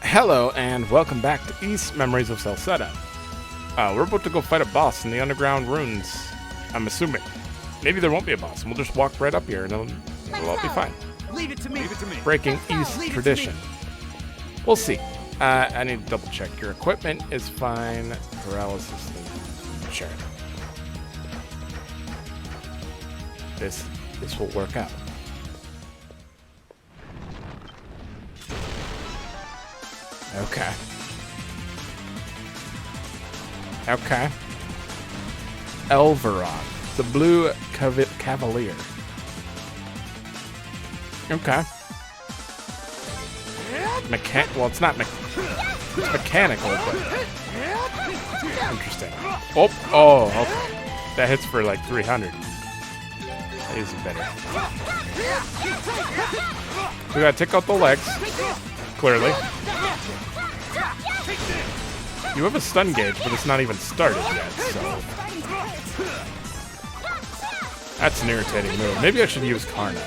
Hello, and welcome back to Ys Memories of Celceta. We're about to go fight a boss in the underground ruins, I'm assuming. Maybe there won't be a boss, and we'll just walk right up here, and it'll all be fine. Leave it to me. Leave it to me. Breaking Ys tradition. We'll see. I need to double check. Your equipment is fine. Paralysis. Sure. This will work out. Okay. Okay. Elveron, the Blue Cavalier. Okay. Well, it's not it's mechanical, but interesting. Oh, okay. That hits for like 300. That isn't better. We gotta take out the legs. Clearly. You have a stun gauge, but it's not even started yet, so... That's an irritating move. Maybe I should use Karna.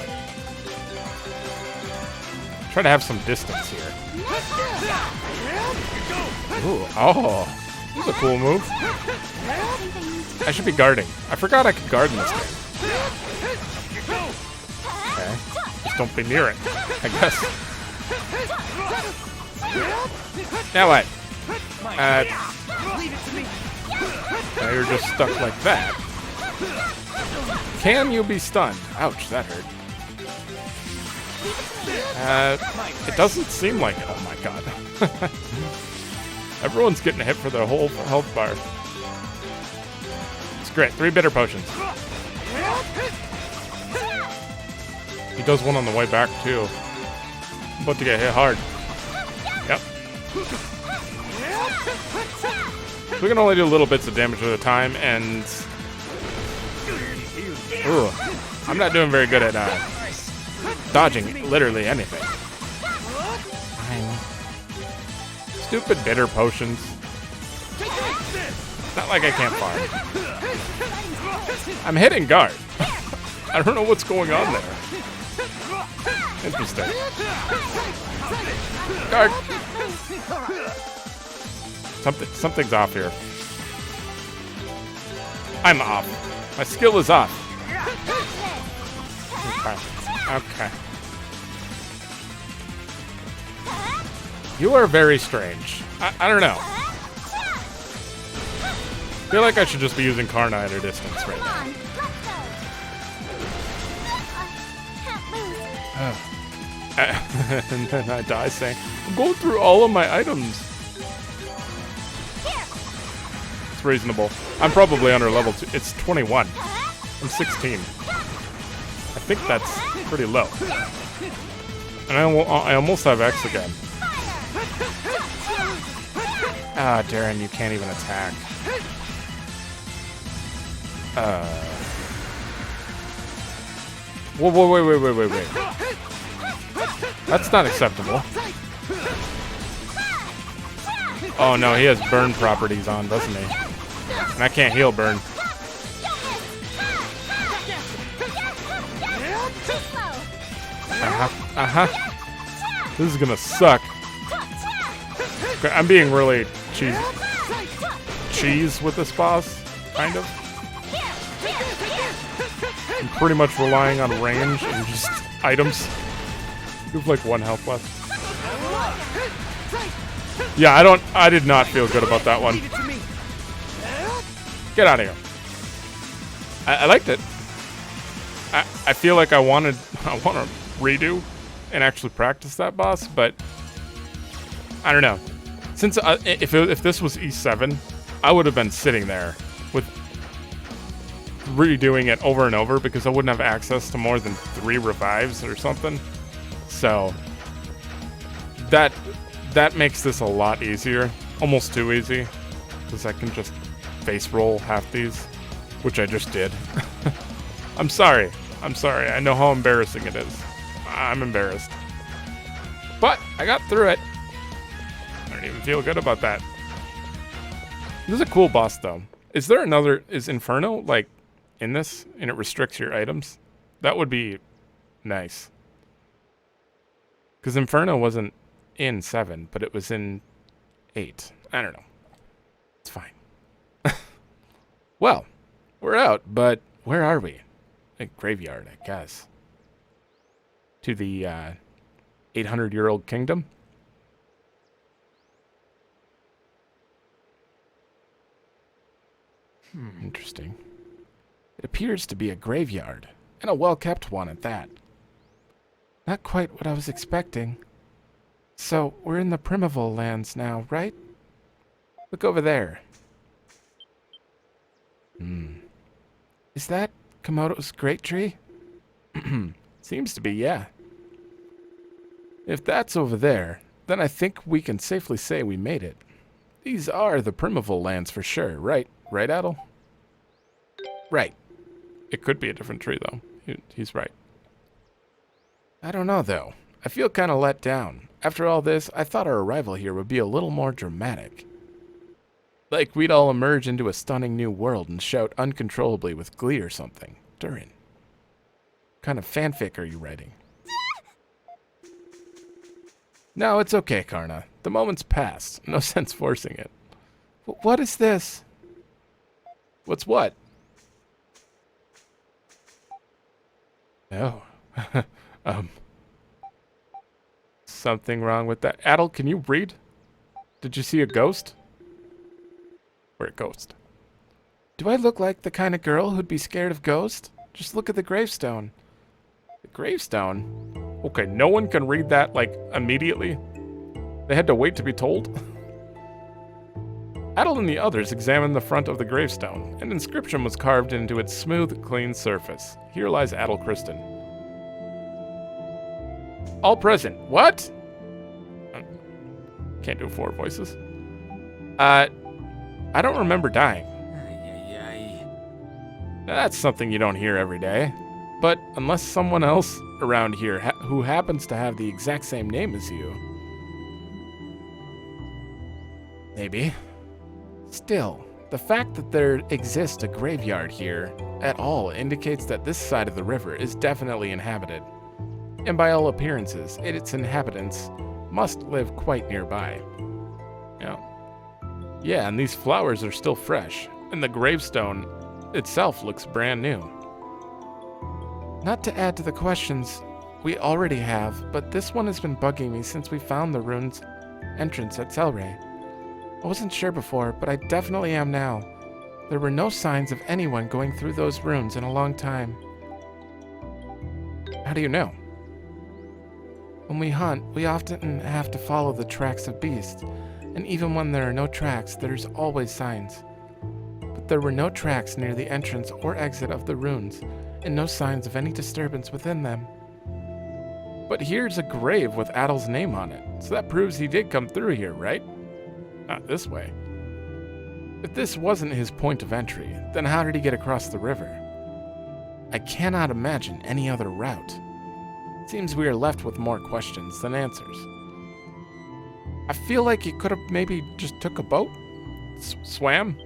Try to have some distance here. Ooh, oh. This is a cool move. I should be guarding. I forgot I could guard in this game. Okay. Just don't be near it, I guess. Now what? Now you're just stuck like that. Can you be stunned? Ouch, that hurt. It doesn't seem like it. Oh my god. Everyone's getting hit for their whole health bar. It's great. 3 bitter potions. He does one on the way back, too. I'm about to get hit hard. Yep. We can only do little bits of damage at a time, and... Ooh. I'm not doing very good at dodging literally anything. Stupid bitter potions. Not like I can't farm. I'm hitting guard. I don't know what's going on there. Interesting. Guard. Something's off here. I'm off. My skill is off. Okay. You are very strange. I don't know. I feel like I should just be using Karna at a distance right now. And then I die saying, I'm going through all of my items. It's reasonable. I'm probably under level 2. It's 21. I'm 16. I think that's pretty low. And I almost have X again. Ah, Darren, you can't even attack. Whoa, wait. That's not acceptable. Oh no, he has burn properties on, doesn't he? And I can't heal burn. This is gonna suck. I'm being really cheese with this boss, kind of. I'm pretty much relying on range and just items. You have like 1 health left. Yeah, I did not feel good about that one. Get out of here. I liked it. I feel like I want to redo and actually practice that boss, but I don't know. Since if this was Ys VII, I would have been sitting there with redoing it over and over because I wouldn't have access to more than 3 revives or something. So that makes this a lot easier, almost too easy, because I can just face roll half these, which I just did. I'm sorry. I know how embarrassing it is. I'm embarrassed. But I got through it. I don't even feel good about that. This is a cool boss, though. Is there another... Is Inferno, like, in this? And it restricts your items? That would be nice. Because Inferno wasn't in 7, but it was in 8. I don't know. It's fine. Well, we're out, but where are we? A graveyard, I guess. To the 800-year-old kingdom? Interesting. It appears to be a graveyard, and a well-kept one at that. Not quite what I was expecting. So, we're in the Primeval lands now, right? Look over there. Is that Komodo's great tree? Seems to be, yeah. If that's over there, then I think we can safely say we made it. These are the Primeval lands for sure, right? Right, Adol? Right. It could be a different tree, though. He's right. I don't know, though. I feel kind of let down. After all this, I thought our arrival here would be a little more dramatic. Like we'd all emerge into a stunning new world and shout uncontrollably with glee or something. Durin. What kind of fanfic are you writing? No, it's okay, Karna. The moment's passed. No sense forcing it. What is this? What's what? Oh. Something wrong with that. Adol, can you read? Did you see a ghost? Or a ghost? Do I look like the kind of girl who'd be scared of ghosts? Just look at the gravestone. The gravestone? Okay, no one can read that, like, immediately? They had to wait to be told? Adol and the others examined the front of the gravestone. An inscription was carved into its smooth, clean surface. Here lies Adol Kristen. All present. What? Can't do 4 voices. I don't remember dying. Now, that's something you don't hear every day. But unless someone else around here who happens to have the exact same name as you. Maybe. Still, the fact that there exists a graveyard here at all indicates that this side of the river is definitely inhabited. And by all appearances, its inhabitants must live quite nearby. Yeah, and these flowers are still fresh, and the gravestone itself looks brand new. Not to add to the questions we already have, but this one has been bugging me since we found the rune's entrance at Selray. I wasn't sure before, but I definitely am now. There were no signs of anyone going through those runes in a long time. How do you know? When we hunt, we often have to follow the tracks of beasts, and even when there are no tracks, there's always signs. But there were no tracks near the entrance or exit of the runes, and no signs of any disturbance within them. But here's a grave with Adol's name on it, so that proves he did come through here, right? Not this way. If this wasn't his point of entry, then how did he get across the river? I cannot imagine any other route. Seems we are left with more questions than answers. I feel like he could have maybe just took a boat? Swam?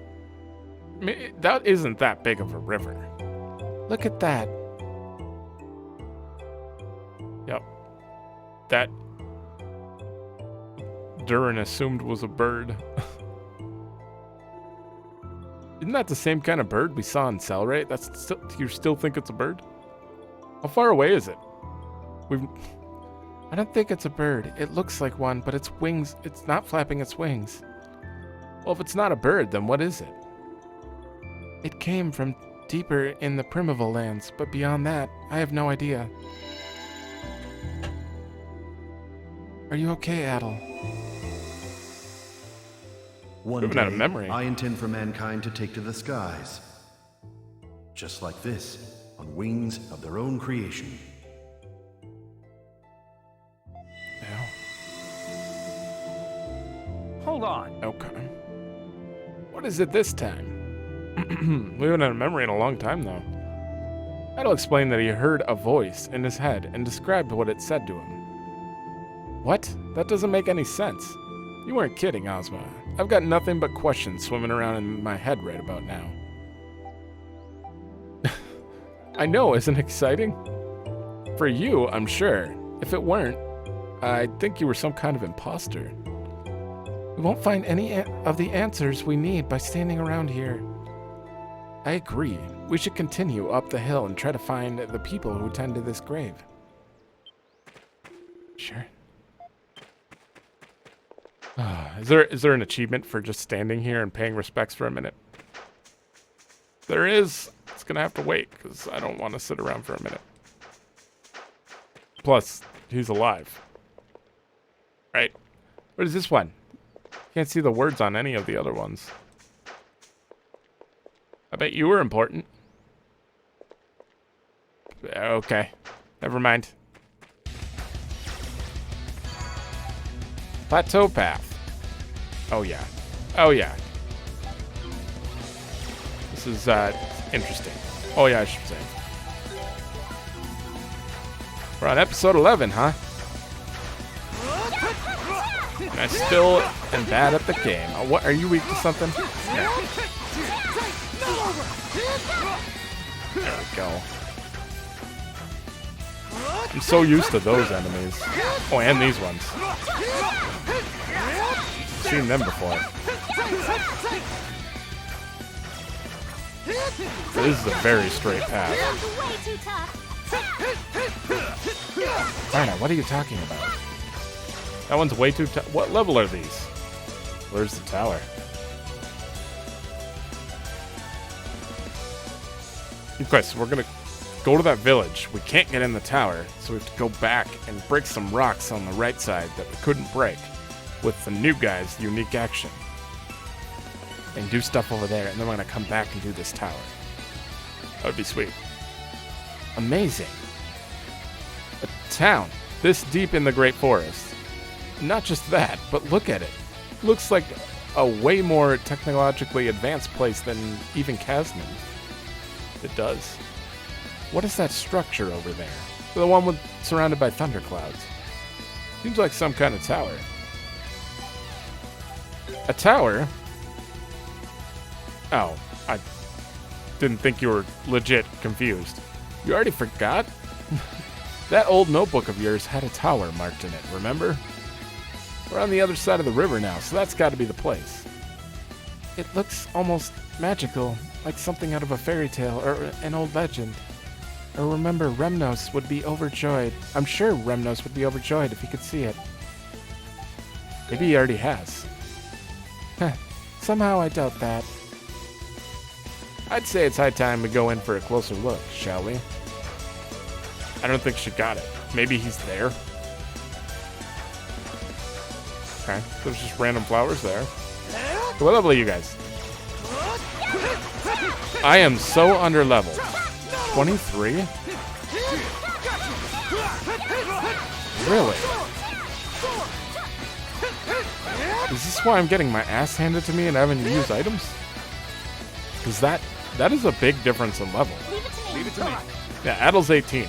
I mean, that isn't that big of a river. Look at that. Yep. That Durin assumed was a bird. Isn't that the same kind of bird we saw in Selray? You still think it's a bird? How far away is it? I don't think it's a bird. It looks like one, but its wings, it's not flapping its wings. Well, if it's not a bird, then what is it? It came from deeper in the Primeval lands, but beyond that, I have no idea. Are you okay, Adol? One Moving out of day, memory. I intend for mankind to take to the skies. Just like this, on wings of their own creation. Hold on. Okay. What is it this time? We haven't had a memory in a long time, though. Adol explained that he heard a voice in his head and described what it said to him. What? That doesn't make any sense. You weren't kidding, Ozma. I've got nothing but questions swimming around in my head right about now. I know, isn't it exciting? For you, I'm sure. If it weren't, I'd think you were some kind of imposter. We won't find any of the answers we need by standing around here. I agree. We should continue up the hill and try to find the people who tend to this grave. Sure. Is there an achievement for just standing here and paying respects for a minute? There is. It's gonna have to wait because I don't want to sit around for a minute. Plus, he's alive. Right? What is this one? Can't see the words on any of the other ones. I bet you were important. Okay. Never mind. Plateau path. Oh yeah. Oh yeah. This is interesting. Oh yeah, I should say. We're on episode 11, huh? And I still am bad at the game. What, are you weak to something? No. There we go. I'm so used to those enemies. Oh, and these ones. I've seen them before. This is a very straight path. Rhino, what are you talking about? That one's way too tough. What level are these? Where's the tower? Okay, so we're gonna go to that village. We can't get in the tower, so we have to go back and break some rocks on the right side that we couldn't break with the new guy's unique action. And do stuff over there, and then we're gonna come back and do this tower. That would be sweet. Amazing. A town this deep in the Great Forest. Not just that, but look at it. Looks like a way more technologically advanced place than even Kaznan. It does. What is that structure over there? The one surrounded by thunderclouds. Seems like some kind of tower. A tower? Oh, I didn't think you were legit confused. You already forgot? That old notebook of yours had a tower marked in it, remember? We're on the other side of the river now, so that's got to be the place. It looks almost magical, like something out of a fairy tale or an old legend. I remember Remnos would be overjoyed. I'm sure Remnos would be overjoyed if he could see it. Maybe he already has. Somehow I doubt that. I'd say it's high time we go in for a closer look, shall we? I don't think she got it. Maybe he's there. Okay, there's just random flowers there. What level are you guys? I am so under leveled. 23? Really? Is this why I'm getting my ass handed to me and having to use items? Because that is a big difference in level. Leave it to me. Yeah, Adol's 18.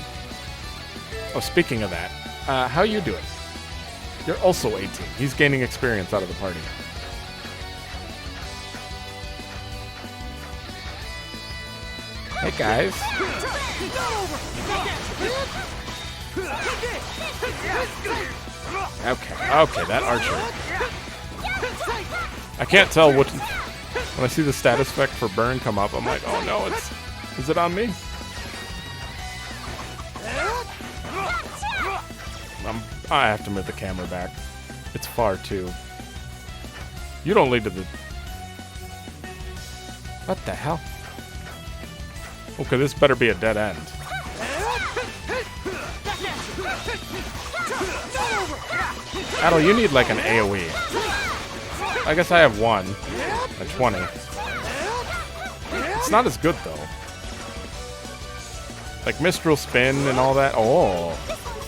Oh, speaking of that, how you doing? You're also 18. He's gaining experience out of the party. Hey guys. Okay, that archer. I can't tell what. When I see the status effect for burn come up, I'm like, oh no, is it on me? I have to move the camera back. It's far too. You don't lead to the. What the hell? Okay, this better be a dead end. Adol, you need like an AoE. I guess I have one. A 20. It's not as good though. Like Mistral Spin and all that. Oh,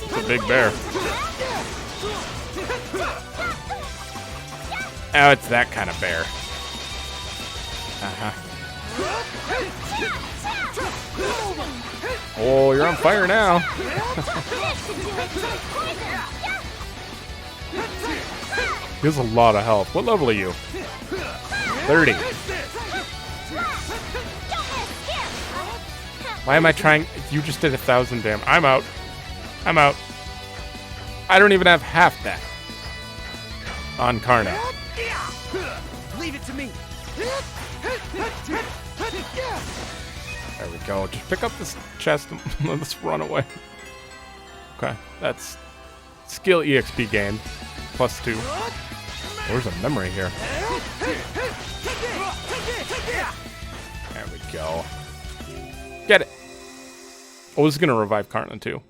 it's a big bear. Oh, it's that kind of bear. Oh, you're on fire now. He has a lot of health. What level are you? 30. Why am I trying? You just did 1,000 damage. I'm out. I'm out. I don't even have half that on Karna. Leave it to me. There we go. Just pick up this chest and let's run away. Okay, that's skill EXP gained. +2. There's a memory here. There we go. Get it. I was gonna revive Karna too.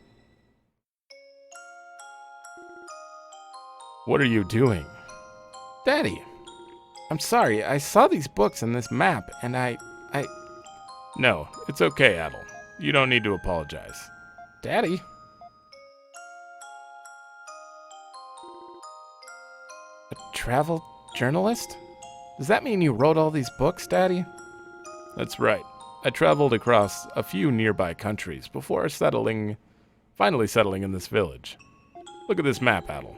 What are you doing? Daddy, I'm sorry. I saw these books and this map and I... No, it's okay, Adol. You don't need to apologize. Daddy? A travel journalist? Does that mean you wrote all these books, Daddy? That's right. I traveled across a few nearby countries before finally settling in this village. Look at this map, Adol.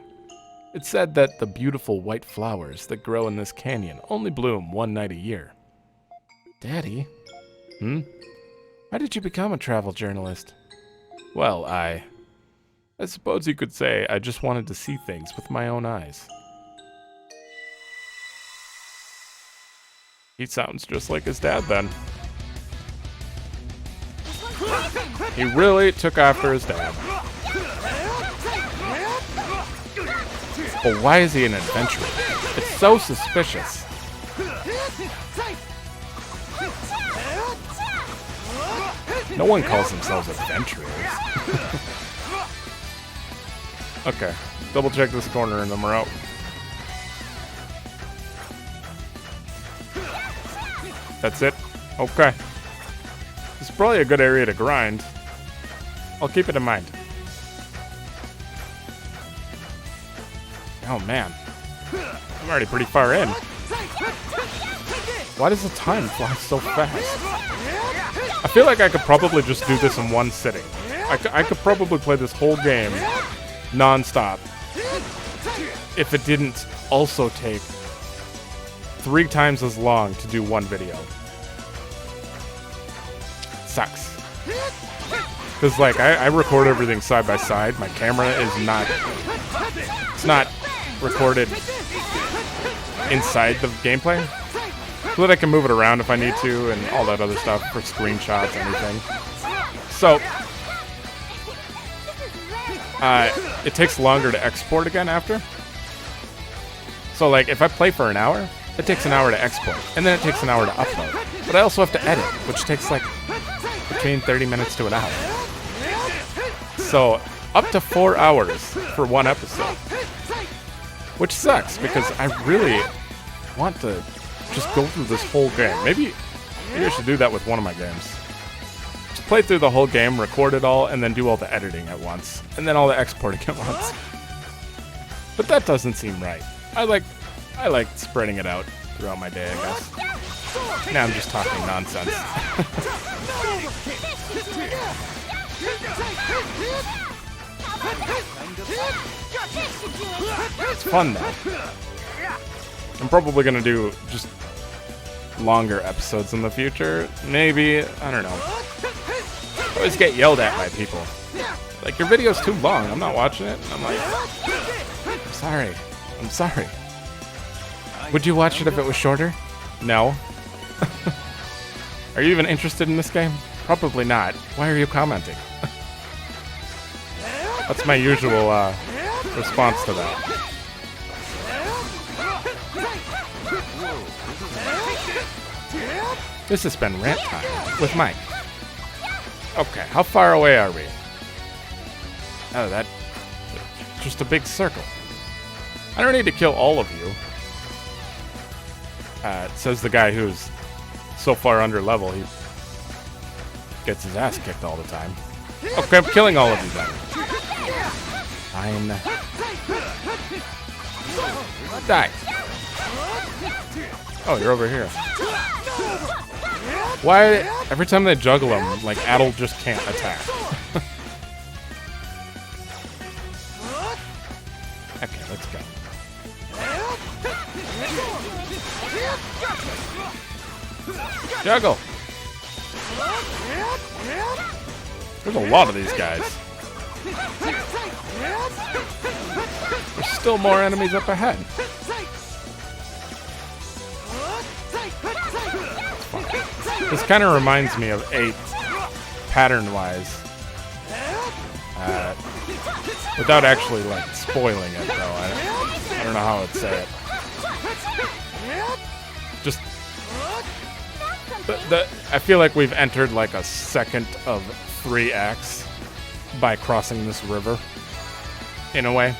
It said that the beautiful white flowers that grow in this canyon only bloom one night a year. Daddy? Why did you become a travel journalist? Well, I suppose you could say I just wanted to see things with my own eyes. He sounds just like his dad then. He really took after his dad. But why is he an adventurer? It's so suspicious. No one calls themselves adventurers. Okay, double check this corner and then we're out. That's it? Okay. This is probably a good area to grind. I'll keep it in mind. Oh man, I'm already pretty far in. Why does the time fly so fast? I feel like I could probably just do this in one sitting. I could probably play this whole game non-stop if it didn't also take 3 times as long to do one video. Sucks. Because like I record everything side by side. My camera is not, it's not recorded inside the gameplay, so that I can move it around if I need to and all that other stuff for screenshots, anything. So it takes longer to export again after. So like if I play for an hour, it takes an hour to export, and then it takes an hour to upload. But I also have to edit, which takes like between 30 minutes to an hour. So up to 4 hours for one episode. Which sucks, because I really want to just go through this whole game. Maybe I should do that with one of my games. Just play through the whole game, record it all, and then do all the editing at once. And then all the exporting at once. But that doesn't seem right. I like spreading it out throughout my day, I guess. Now I'm just talking nonsense. It's fun though. I'm probably gonna do just longer episodes in the future. Maybe, I don't know. I always get yelled at by people. Like, your video's too long, I'm not watching it. And I'm like, I'm sorry. Would you watch it if it was shorter? No. Are you even interested in this game? Probably not. Why are you commenting? That's my usual response to that. This has been Rant Time with Mike. Okay, how far away are we? Oh, that's just a big circle. I don't need to kill all of you. Says the guy who's so far under level, he gets his ass kicked all the time. Okay, I'm killing all of you then. Fine. Die. Oh, you're over here. Why, every time they juggle him, like, Adol just can't attack. Okay, let's go. Juggle! There's a lot of these guys. There's still more enemies up ahead. This kind of reminds me of 8 pattern-wise. Without actually, like, spoiling it, though. I don't know how I'd say it. Just... I feel like we've entered, like, a second of 3 acts by crossing this river, in a way.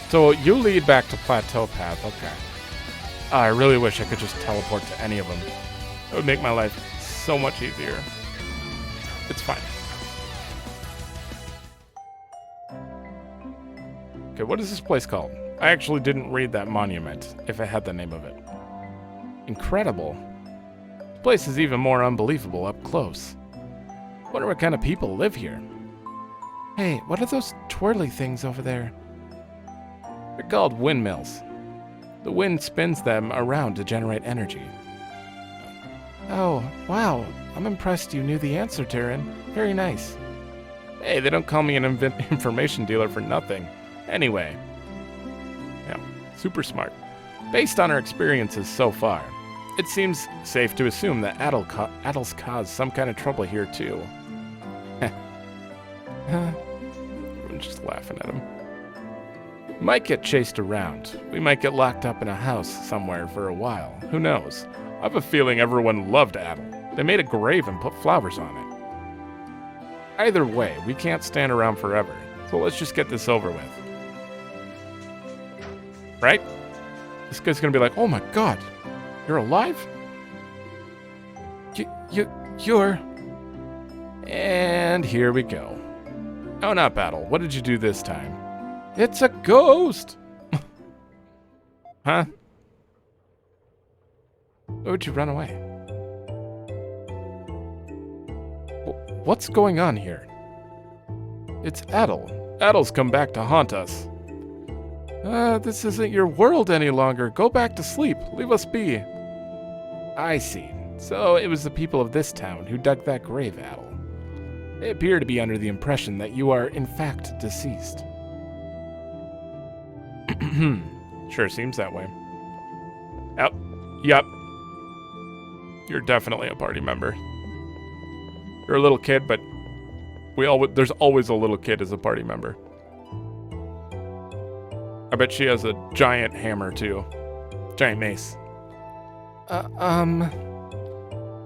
So, you lead back to Plateau Path, okay. I really wish I could just teleport to any of them. It would make my life so much easier. It's fine. Okay, what is this place called? I actually didn't read that monument, if it had the name of it. Incredible. This place is even more unbelievable up close. Wonder what kind of people live here. Hey, what are those twirly things over there? They're called windmills. The wind spins them around to generate energy. Oh, wow. I'm impressed you knew the answer, Tyrion. Very nice. Hey, they don't call me an information dealer for nothing. Anyway. Yeah, super smart. Based on our experiences so far, it seems safe to assume that Adol's caused some kind of trouble here, too. Everyone's just laughing at him. Might get chased around. We might get locked up in a house somewhere for a while. Who knows? I have a feeling everyone loved Adol. They made a grave and put flowers on it. Either way, we can't stand around forever, so let's just get this over with. Right? This guy's gonna be like, oh my god, you're alive? You're... And here we go. Oh, not battle. What did you do this time? It's a ghost! Huh? Why would you run away? What's going on here? It's Adol. Adol's come back to haunt us. This isn't your world any longer. Go back to sleep. Leave us be. I see. So it was the people of this town who dug that grave, Adol. They appear to be under the impression that you are, in fact, deceased. Sure seems that way. Yep. You're definitely a party member. You're a little kid, but there's always a little kid as a party member. I bet she has a giant hammer, too. Giant mace.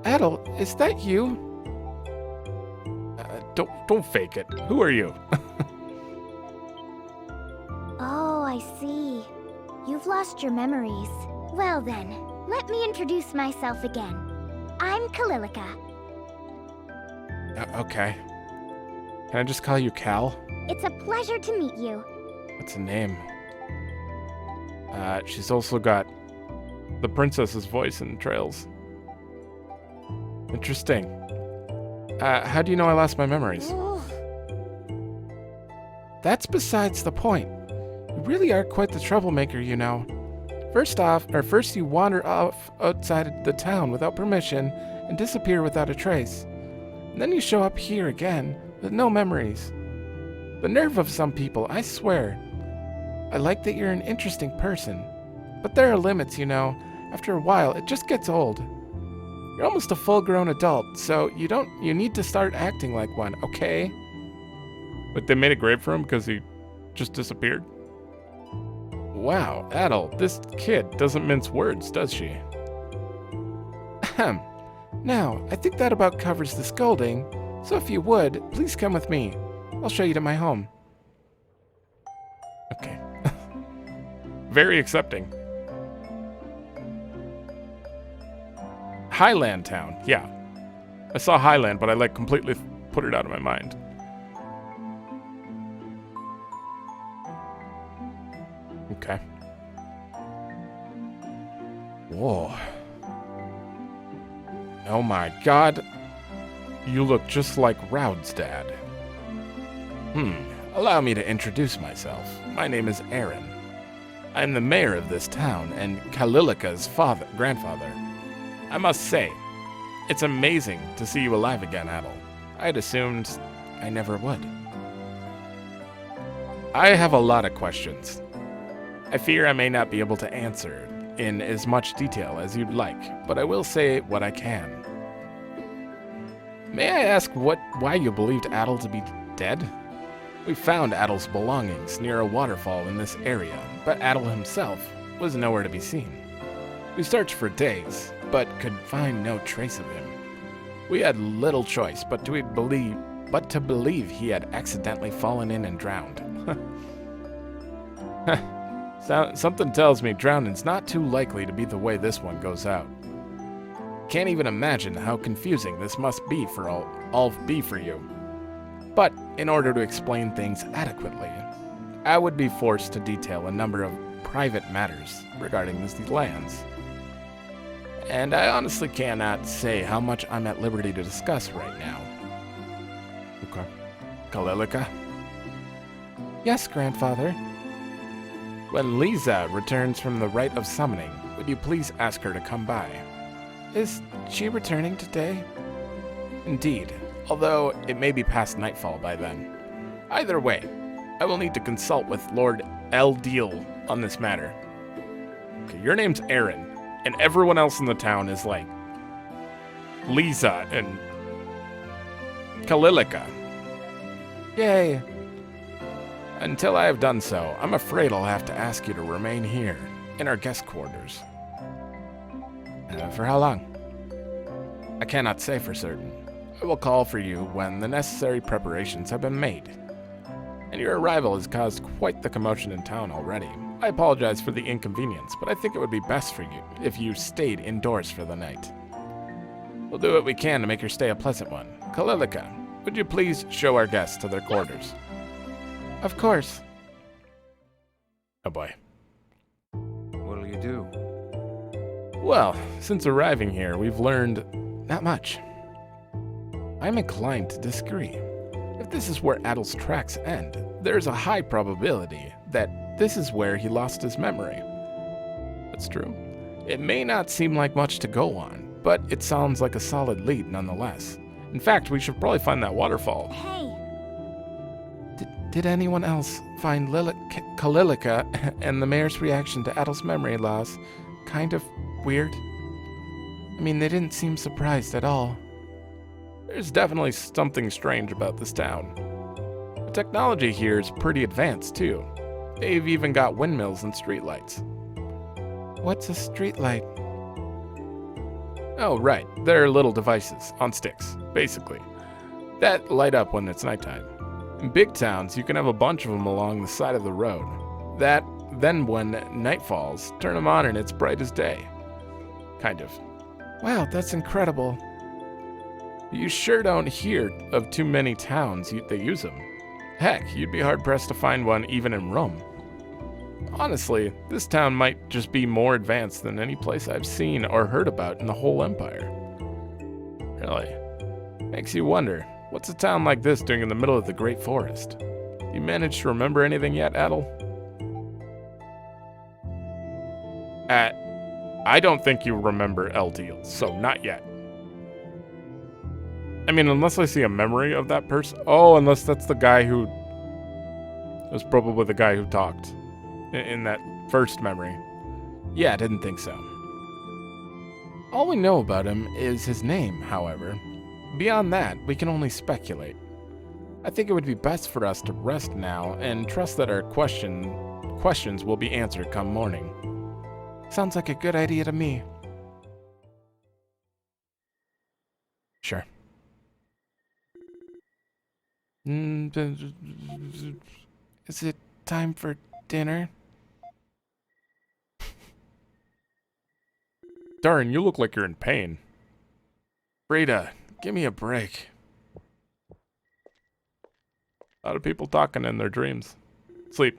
Adol, is that you? Don't fake it. Who are you? Oh, I see. You've lost your memories. Well then, let me introduce myself again. I'm Kalilica. Okay. Can I just call you Cal? It's a pleasure to meet you. What's the name? She's also got the princess's voice in Trails. Interesting. How do you know I lost my memories? That's besides the point. You really are quite the troublemaker, you know. First you wander off outside the town without permission and disappear without a trace. And then you show up here again with no memories. The nerve of some people, I swear. I like that you're an interesting person, but there are limits, you know. After a while, it just gets old. You're almost a full-grown adult, so you need to start acting like one, okay? But they made a grave for him because he just disappeared? Wow, Adol, this kid doesn't mince words, does she? Ahem. Now, I think that about covers the scolding, so if you would, please come with me. I'll show you to my home. Okay. Very accepting. Highland Town, yeah. I saw Highland, but I completely put it out of my mind. Okay. Whoa. Oh my god. You look just like Raud's dad. Allow me to introduce myself. My name is Aaron. I'm the mayor of this town and Kalilica's grandfather. I must say, it's amazing to see you alive again, Adol. I'd assumed I never would. I have a lot of questions. I fear I may not be able to answer in as much detail as you'd like, but I will say what I can. May I ask why you believed Adol to be dead? We found Adol's belongings near a waterfall in this area, but Adol himself was nowhere to be seen. We searched for days, but could find no trace of him. We had little choice but to believe he had accidentally fallen in and drowned. Something tells me drowning's not too likely to be the way this one goes out. Can't even imagine how confusing this must be for all for you. But in order to explain things adequately, I would be forced to detail a number of private matters regarding these lands. And I honestly cannot say how much I'm at liberty to discuss right now. Okay. Kalilika? Yes, grandfather. When Lisa returns from the rite of summoning, would you please ask her to come by? Is she returning today? Indeed, although it may be past nightfall by then. Either way, I will need to consult with Lord Adol on this matter. Okay, your name's Aaron, and everyone else in the town is like Lisa and Kalilika. Yay! Until I have done so, I'm afraid I'll have to ask you to remain here, in our guest quarters. For how long? I cannot say for certain. I will call for you when the necessary preparations have been made. And your arrival has caused quite the commotion in town already. I apologize for the inconvenience, but I think it would be best for you if you stayed indoors for the night. We'll do what we can to make your stay a pleasant one. Kalilika, would you please show our guests to their quarters? Of course. Oh boy. What'll you do? Well, since arriving here, we've learned not much. I'm inclined to disagree. If this is where Adol's tracks end, there's a high probability that this is where he lost his memory. That's true. It may not seem like much to go on, but it sounds like a solid lead nonetheless. In fact, we should probably find that waterfall. Hey, Did anyone else find Kalilika and the mayor's reaction to Adol's memory loss kind of weird? I mean, they didn't seem surprised at all. There's definitely something strange about this town. The technology here is pretty advanced, too. They've even got windmills and streetlights. What's a streetlight? Oh, right. They're little devices on sticks, basically, that light up when it's nighttime. In big towns, you can have a bunch of them along the side of the road. Then when night falls, turn them on and it's bright as day. Kind of. Wow, that's incredible. You sure don't hear of too many towns that use them. Heck, you'd be hard-pressed to find one even in Rome. Honestly, this town might just be more advanced than any place I've seen or heard about in the whole empire. Really. Makes you wonder, what's a town like this doing in the middle of the Great Forest? You managed to remember anything yet, Adol? I don't think you remember Adol, so not yet. I mean, unless I see a memory of that person. Oh, unless that's the guy who... It was probably the guy who talked in that first memory. Yeah, I didn't think so. All we know about him is his name, however. Beyond that, we can only speculate. I think it would be best for us to rest now and trust that our questions will be answered come morning. Sounds like a good idea to me. Sure. Is it time for dinner? Darn, you look like you're in pain. Frida, give me a break. A lot of people talking in their dreams. Sleep.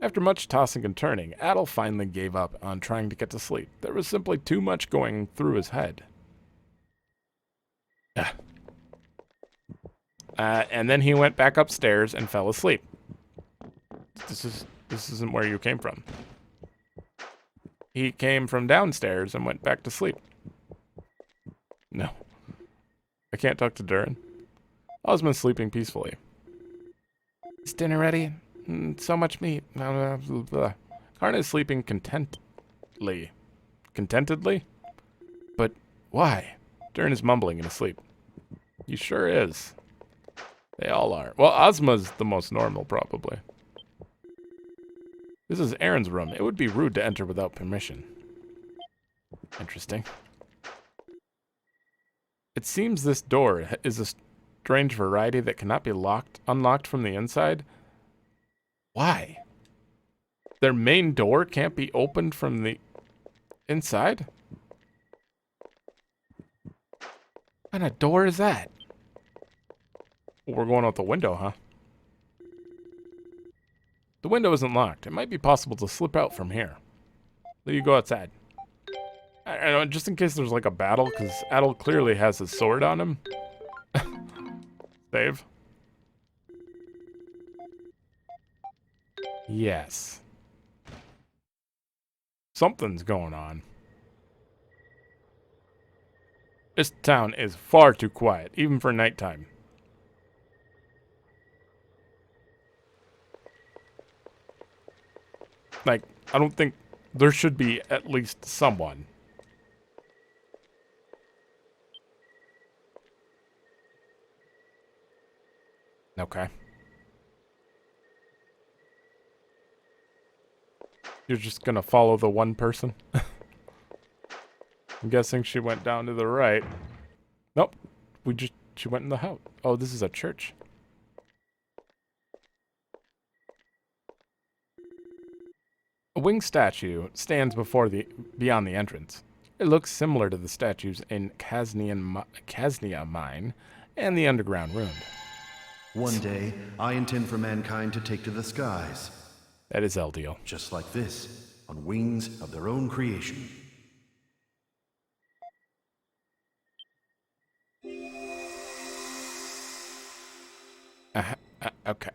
After much tossing and turning, Adol finally gave up on trying to get to sleep. There was simply too much going through his head. And then he went back upstairs and fell asleep. This isn't where you came from. He came from downstairs and went back to sleep. No. I can't talk to Durin. Ozma's sleeping peacefully. Is dinner ready? So much meat. Karna is sleeping contentedly. Contentedly? But why? Durin is mumbling in his sleep. He sure is. They all are. Well, Ozma's the most normal, probably. This is Aaron's room. It would be rude to enter without permission. Interesting. It seems this door is a strange variety that cannot be unlocked from the inside. Why? Their main door can't be opened from the inside? What kind of door is that? We're going out the window, huh? The window isn't locked. It might be possible to slip out from here. Let you go outside. I don't know, just in case there's like a battle, because Adol clearly has his sword on him. Save. Yes. Something's going on. This town is far too quiet, even for nighttime. Like, I don't think there should be at least someone. Okay. You're just gonna follow the one person? I'm guessing she went down to the right. Nope. She went in the house. Oh, this is a church. A winged statue stands beyond the entrance. It looks similar to the statues in Kaznia Mine and the underground ruin. One day, I intend for mankind to take to the skies. That is Eldiel. Just like this, on wings of their own creation. Okay.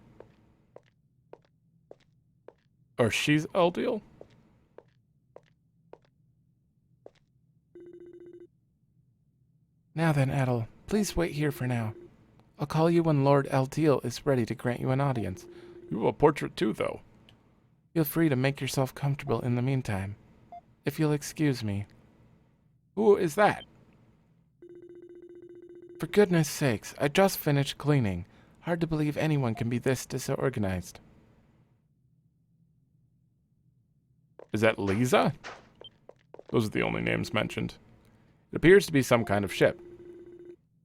Or she's Eldiel? Now then, Adol, please wait here for now. I'll call you when Lord Eldiel is ready to grant you an audience. You have a portrait too, though. Feel free to make yourself comfortable in the meantime. If you'll excuse me. Who is that? For goodness sakes, I just finished cleaning. Hard to believe anyone can be this disorganized. Is that Lisa? Those are the only names mentioned. It appears to be some kind of ship.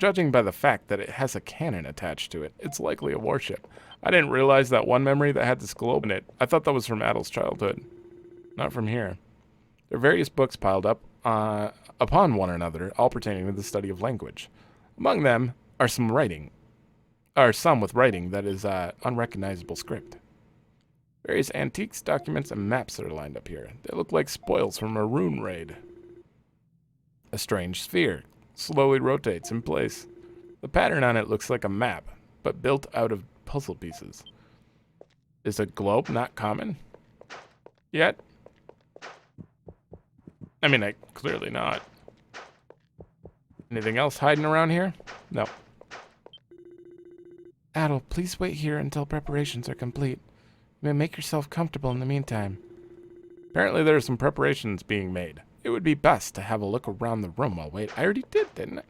Judging by the fact that it has a cannon attached to it, it's likely a warship. I didn't realize that one memory that had this globe in it. I thought that was from Adol's childhood. Not from here. There are various books piled up upon one another, all pertaining to the study of language. Among them are some with writing that is unrecognizable script. Various antiques, documents, and maps that are lined up here. They look like spoils from a rune raid. A strange sphere slowly rotates in place. The pattern on it looks like a map, but built out of puzzle pieces. Is a globe not common? Yet? I mean, clearly not. Anything else hiding around here? No. Adol, please wait here until preparations are complete. You may make yourself comfortable in the meantime. Apparently there are some preparations being made. It would be best to have a look around the room while waiting. I already did, didn't I?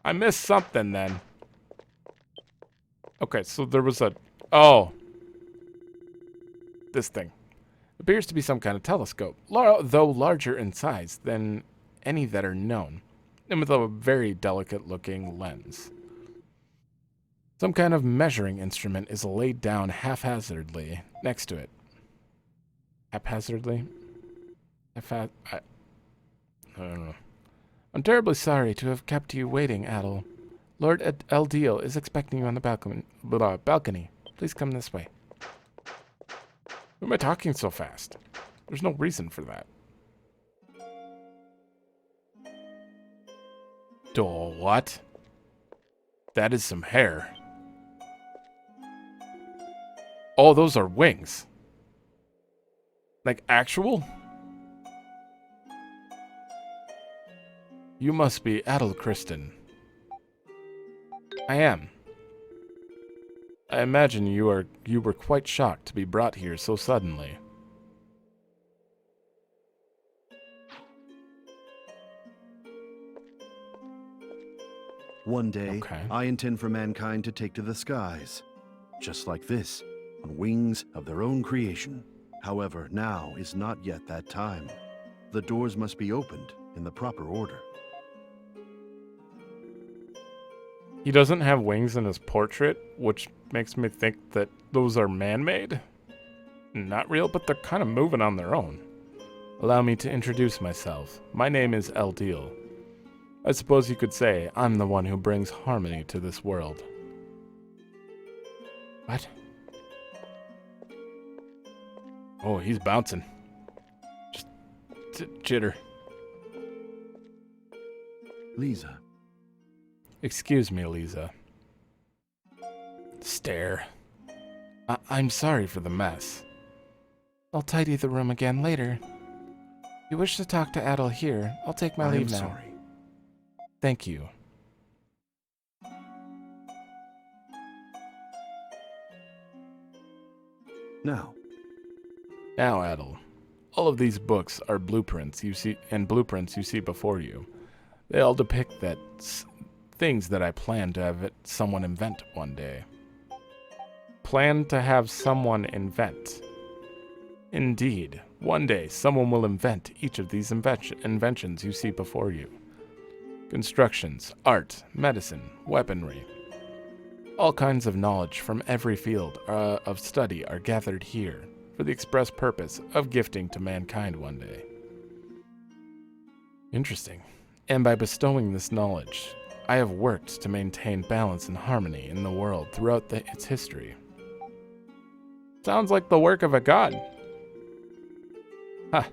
I missed something then. Okay, so there was a... Oh. This thing. Appears to be some kind of telescope, though larger in size than any that are known, and with a very delicate-looking lens. Some kind of measuring instrument is laid down haphazardly next to it. Haphazardly? I don't know. I'm terribly sorry to have kept you waiting, Adol. Lord Eldiel is expecting you on the balcony. Please come this way. Why am I talking so fast? There's no reason for that. Oh, what? That is some hair. Oh, those are wings. Like actual? You must be Adol Kristen. I am. I imagine you were quite shocked to be brought here so suddenly. One day, Okay. I intend for mankind to take to the skies, just like this, on wings of their own creation. However, now is not yet that time. The doors must be opened in the proper order. He doesn't have wings in his portrait, which makes me think that those are man-made. Not real, but they're kind of moving on their own. Allow me to introduce myself. My name is Adol. I suppose you could say I'm the one who brings harmony to this world. What? Oh, he's bouncing. Just jitter. Lisa, Excuse me, Lisa. Stare. I'm sorry for the mess. I'll tidy the room again later. If you wish to talk to Adol here, I'll take my I am leave now. sorry. Thank you. Now, Now, Adol, all of these books are blueprints you see before you. They all depict things that I plan to have someone invent one day. Plan to have someone invent. Indeed, one day someone will invent each of these inventions you see before you. Constructions, art, medicine, weaponry. All kinds of knowledge from every field of study are gathered here for the express purpose of gifting to mankind one day. Interesting. And by bestowing this knowledge, I have worked to maintain balance and harmony in the world throughout its history. Sounds like the work of a god. Ha!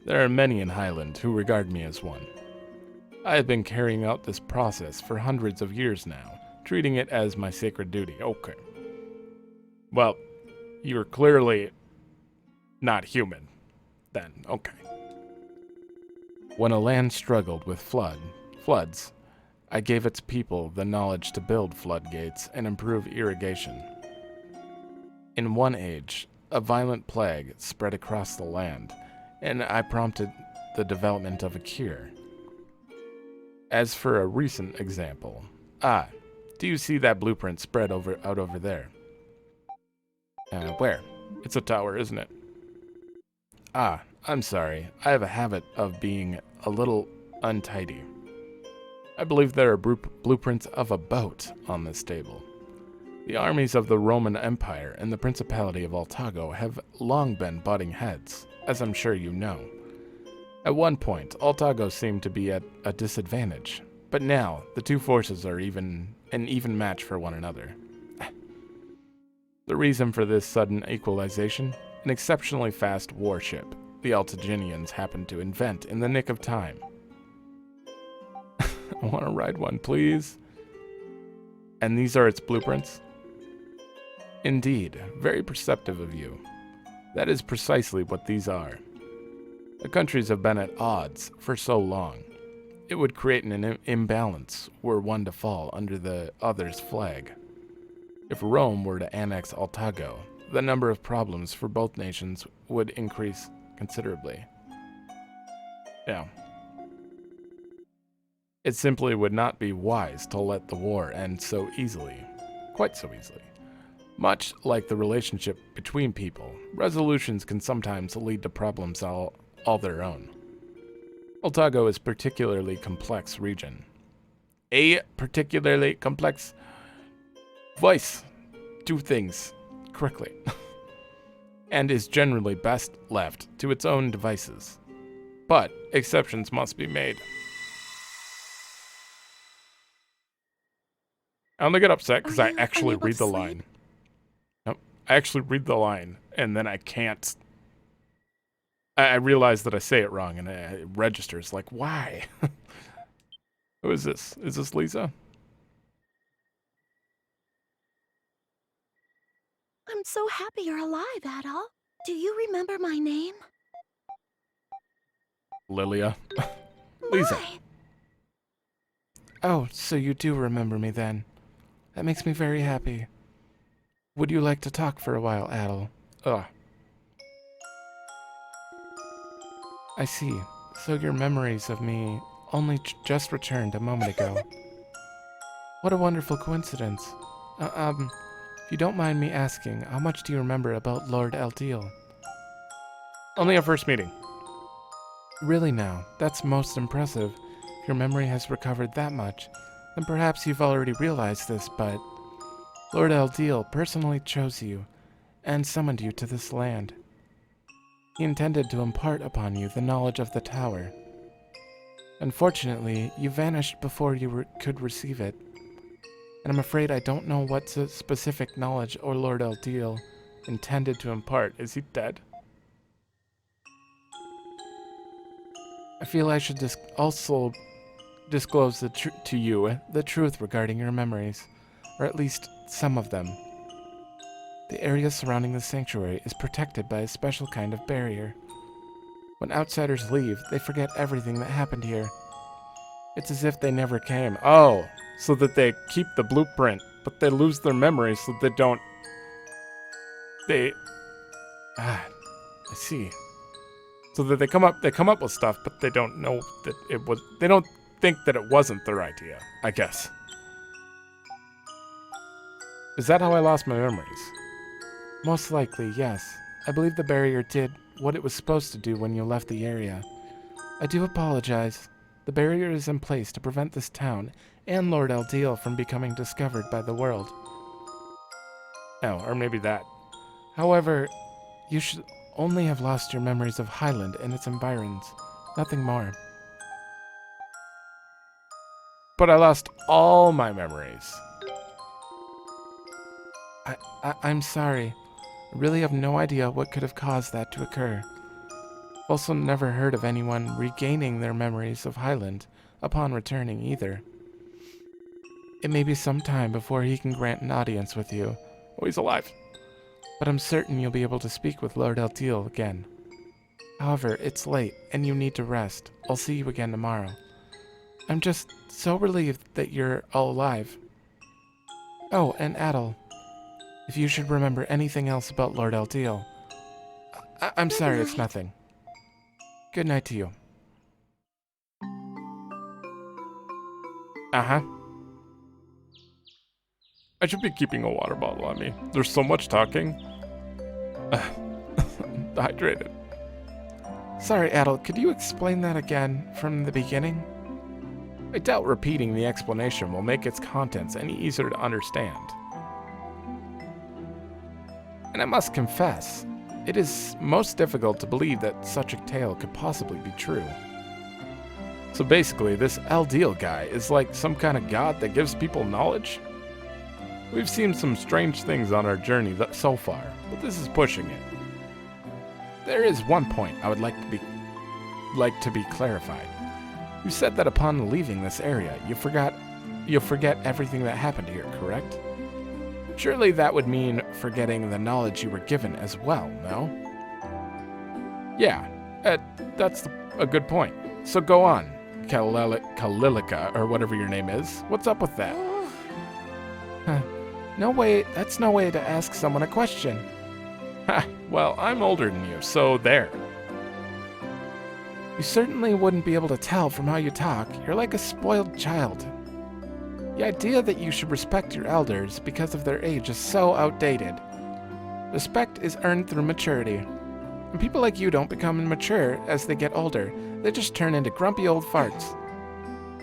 There are many in Highland who regard me as one. I have been carrying out this process for hundreds of years now, treating it as my sacred duty. Okay. Well, you're clearly not human, then. Okay. When a land struggled with floods, I gave its people the knowledge to build floodgates and improve irrigation. In one age, a violent plague spread across the land, and I prompted the development of a cure. As for a recent example, do you see that blueprint spread out over there? Where? It's a tower, isn't it? I'm sorry. I have a habit of being a little untidy. I believe there are Blueprints of a boat on this table. The armies of the Roman Empire and the Principality of Altago have long been butting heads, as I'm sure you know. At one point, Altago seemed to be at a disadvantage, but now the two forces are an even match for one another. The reason for this sudden equalization? An exceptionally fast warship the Altaginians happened to invent in the nick of time. I want to ride one, please. And these are its blueprints? Indeed, very perceptive of you. That is precisely what these are. The countries have been at odds for so long. It would create an imbalance were one to fall under the other's flag. If Rome were to annex Altago, the number of problems for both nations would increase considerably. Yeah. It simply would not be wise to let the war end so easily, quite so easily. Much like the relationship between people, resolutions can sometimes lead to problems all their own. Altago is a particularly complex region. A particularly complex voice. Do things quickly. And is generally best left to its own devices. But exceptions must be made. I only get upset because I actually read the line. Nope. I actually read the line, and then I can't. I realize that I say it wrong, and it registers. Like, why? Who is this? Is this Lisa? I'm so happy you're alive, Adol. Do you remember my name? Lilia. Lisa. My. Oh, so you do remember me then. That makes me very happy. Would you like to talk for a while, Adol? Ugh. I see. So your memories of me only just returned a moment ago. What a wonderful coincidence. If you don't mind me asking, how much do you remember about Lord Adol? Only our first meeting. Really now, that's most impressive. If your memory has recovered that much, then perhaps you've already realized this, but Lord Adol personally chose you and summoned you to this land. He intended to impart upon you the knowledge of the tower. Unfortunately, you vanished before you could receive it, and I'm afraid I don't know what specific knowledge or Lord Adol intended to impart. Is he dead? I feel I should also disclose to you the truth regarding your memories, or at least some of them. The area surrounding the sanctuary is protected by a special kind of barrier. When outsiders leave, they forget everything that happened here. It's as if they never came. Oh, so that they keep the blueprint, but they lose their memories so they don't... I see. So that they come up with stuff, but they don't know that it was... They don't think that it wasn't their idea, I guess. Is that how I lost my memories? Most likely, yes. I believe the barrier did what it was supposed to do when you left the area. I do apologize. The barrier is in place to prevent this town and Lord Adol from becoming discovered by the world. Oh, or maybe that. However, you should only have lost your memories of Highland and its environs. Nothing more. But I lost all my memories. I'm sorry. I really have no idea what could have caused that to occur. I've also never heard of anyone regaining their memories of Highland upon returning either. It may be some time before he can grant an audience with you. Oh, he's alive. But I'm certain you'll be able to speak with Lord Adol again. However, it's late, and you need to rest. I'll see you again tomorrow. I'm just so relieved that you're all alive. Oh, and Adol, if you should remember anything else about Lord Adol, I'm sorry, it's nothing. Good night to you. Uh-huh. I should be keeping a water bottle on me. There's so much talking. Hydrated. Sorry, Adol, could you explain that again from the beginning? I doubt repeating the explanation will make its contents any easier to understand. And I must confess, it is most difficult to believe that such a tale could possibly be true. So basically, this Adol guy is like some kind of god that gives people knowledge? We've seen some strange things on our journey so far, but this is pushing it. There is one point I would like to be clarified. You said that upon leaving this area, you'll forget everything that happened here, correct? Surely that would mean forgetting the knowledge you were given as well, no? Yeah, that's a good point. So go on, Kalilica, or whatever your name is. What's up with that? No way, that's no way to ask someone a question. Ha, well, I'm older than you, so there. You certainly wouldn't be able to tell from how you talk. You're like a spoiled child. The idea that you should respect your elders because of their age is so outdated. Respect is earned through maturity. And people like you don't become mature as they get older. They just turn into grumpy old farts.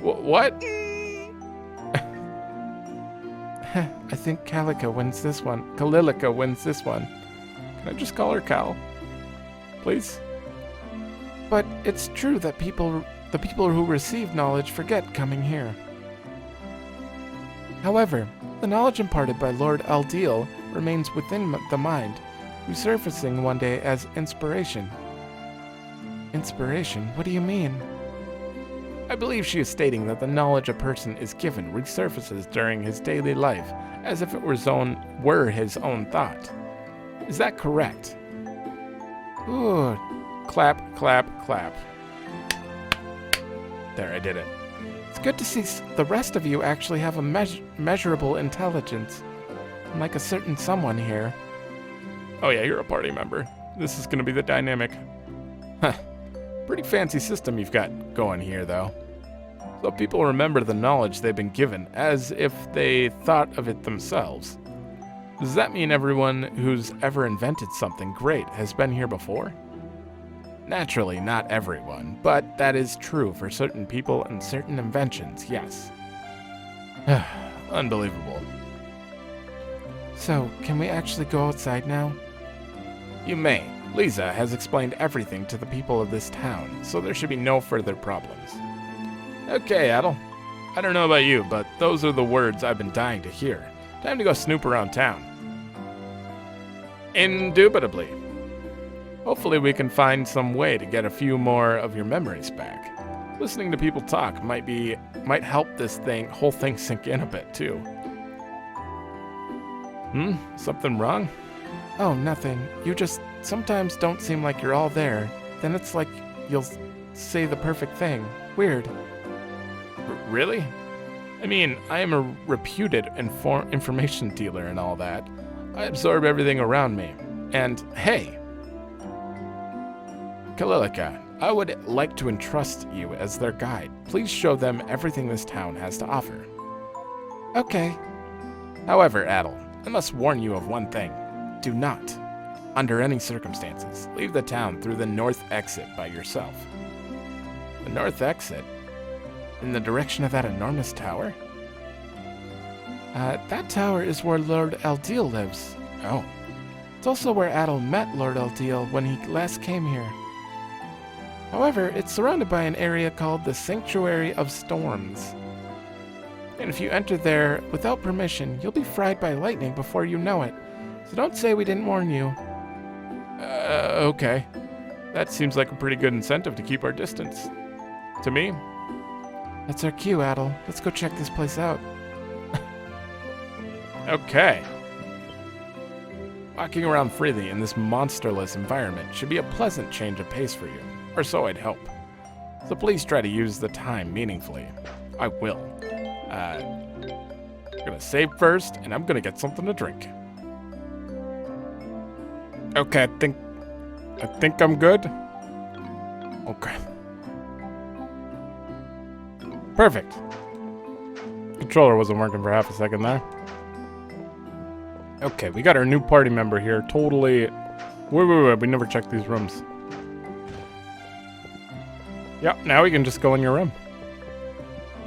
What? I think Kalilica wins this one. Kalilica wins this one. Can I just call her Cal? Please? But it's true that the people who receive knowledge forget coming here. However, the knowledge imparted by Lord Adol remains within the mind, resurfacing one day as inspiration. Inspiration? What do you mean? I believe she is stating that the knowledge a person is given resurfaces during his daily life, as if it were his own thought. Is that correct? Ooh. Clap, clap, clap. There, I did it. It's good to see the rest of you actually have a measurable intelligence. Unlike a certain someone here. Oh yeah, you're a party member. This is gonna be the dynamic. Huh. Pretty fancy system you've got going here, though. So people remember the knowledge they've been given as if they thought of it themselves. Does that mean everyone who's ever invented something great has been here before? Naturally, not everyone, but that is true for certain people and certain inventions, yes. Unbelievable. So, can we actually go outside now? You may. Lisa has explained everything to the people of this town, so there should be no further problems. Okay, Adol. I don't know about you, but those are the words I've been dying to hear. Time to go snoop around town. Indubitably. Hopefully we can find some way to get a few more of your memories back. Listening to people talk might help this whole thing sink in a bit too. Something wrong? Oh, nothing. You just sometimes don't seem like you're all there. Then it's like you'll say the perfect thing. Weird. Really? I mean, I am a reputed information dealer and all that. I absorb everything around me. And hey, Kalilika, I would like to entrust you as their guide. Please show them everything this town has to offer. Okay. However, Adol, I must warn you of one thing. Do not, under any circumstances, leave the town through the north exit by yourself. The north exit? In the direction of that enormous tower? That tower is where Lord Adol lives. Oh. It's also where Adol met Lord Adol when he last came here. However, it's surrounded by an area called the Sanctuary of Storms. And if you enter there without permission, you'll be fried by lightning before you know it. So don't say we didn't warn you. Okay. That seems like a pretty good incentive to keep our distance. To me. That's our cue, Adol. Let's go check this place out. Okay. Walking around freely in this monsterless environment should be a pleasant change of pace for you, or so I'd hope. So please try to use the time meaningfully. I will. I'm gonna save first, and I'm gonna get something to drink. Okay, I think I'm good. Okay. Perfect. Controller wasn't working for half a second there. Okay, we got our new party member here. Totally. Wait. We never checked these rooms. Yep, now we can just go in your room.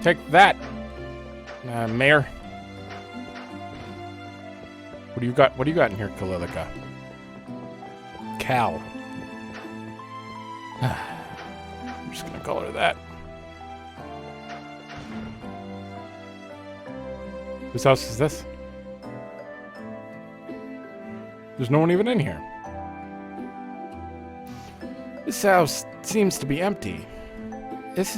Take that, Mayor. What do you got? What do you got in here, Kalilika? Cal. I'm just gonna call her that. Whose house is this? There's no one even in here. This house seems to be empty. This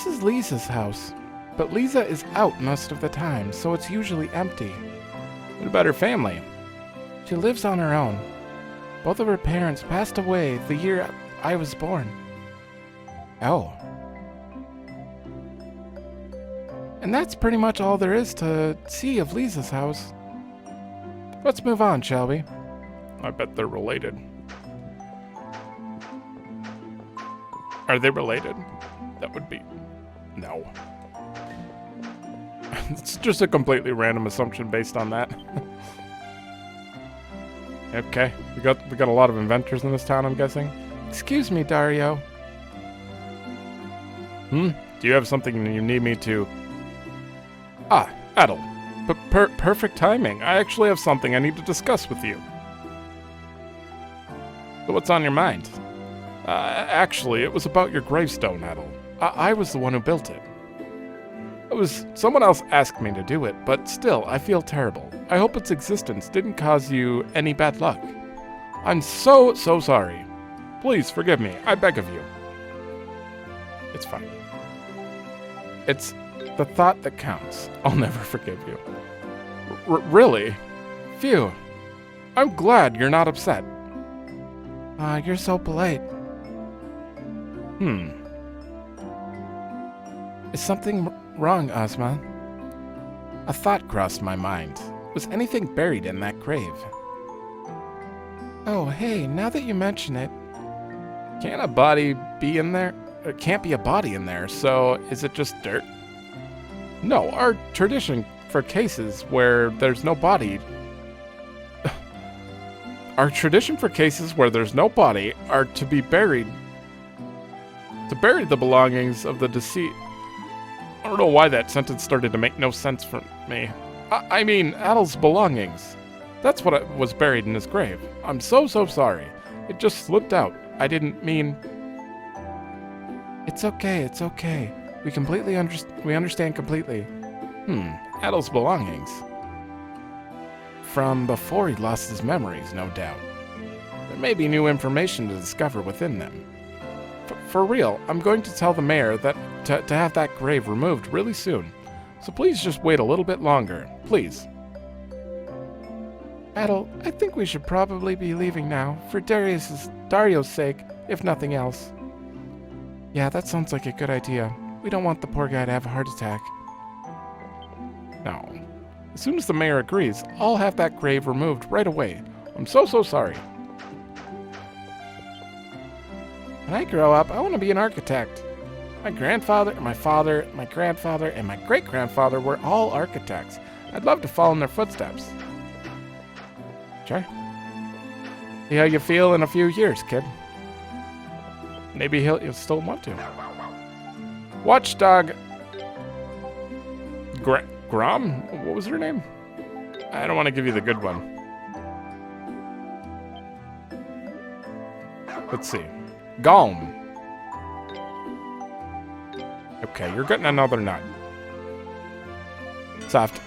is Lisa's house, but Lisa is out most of the time, so it's usually empty. What about her family? She lives on her own. Both of her parents passed away the year I was born. Oh. And that's pretty much all there is to see of Lisa's house. Let's move on, shall we? I bet they're related. Are they related? That would be... No. It's just a completely random assumption based on that. Okay, we got a lot of inventors in this town, I'm guessing. Excuse me, Dario. Do you have something you need me to... Ah, Adol. Perfect timing. I actually have something I need to discuss with you. So what's on your mind? Actually, it was about your gravestone, Adol. I was the one who built it. Someone else asked me to do it, but still, I feel terrible. I hope its existence didn't cause you any bad luck. I'm so sorry. Please forgive me, I beg of you. It's fine. It's the thought that counts. I'll never forgive you. Really? Phew. I'm glad you're not upset. You're so polite. Is something wrong, Ozma? A thought crossed my mind. Was anything buried in that grave? Oh, hey, now that you mention it. Can't a body be in there? It can't be a body in there, so is it just dirt? No, our tradition for cases where there's no body... Our tradition for cases where there's no body are to be buried... To bury the belongings of the deceased... I don't know why that sentence started to make no sense for me. I mean, Adol's belongings. That's what was buried in his grave. I'm so sorry. It just slipped out. I didn't mean... It's okay. We understand completely. Adol's belongings. From before he lost his memories, no doubt. There may be new information to discover within them. For real, I'm going to tell the mayor that to have that grave removed really soon. So please just wait a little bit longer. Please. Adol, I think we should probably be leaving now, for Dario's sake, if nothing else. Yeah, that sounds like a good idea. We don't want the poor guy to have a heart attack. No. As soon as the mayor agrees, I'll have that grave removed right away. I'm so sorry. When I grow up, I want to be an architect. My grandfather, my father, my grandfather, and my great-grandfather were all architects. I'd love to follow in their footsteps. Sure. See how you feel in a few years, kid. Maybe you'll still want to. Watchdog... Grom? What was her name? I don't want to give you the good one. Let's see. Galm. Okay, you're getting another nut. Soft.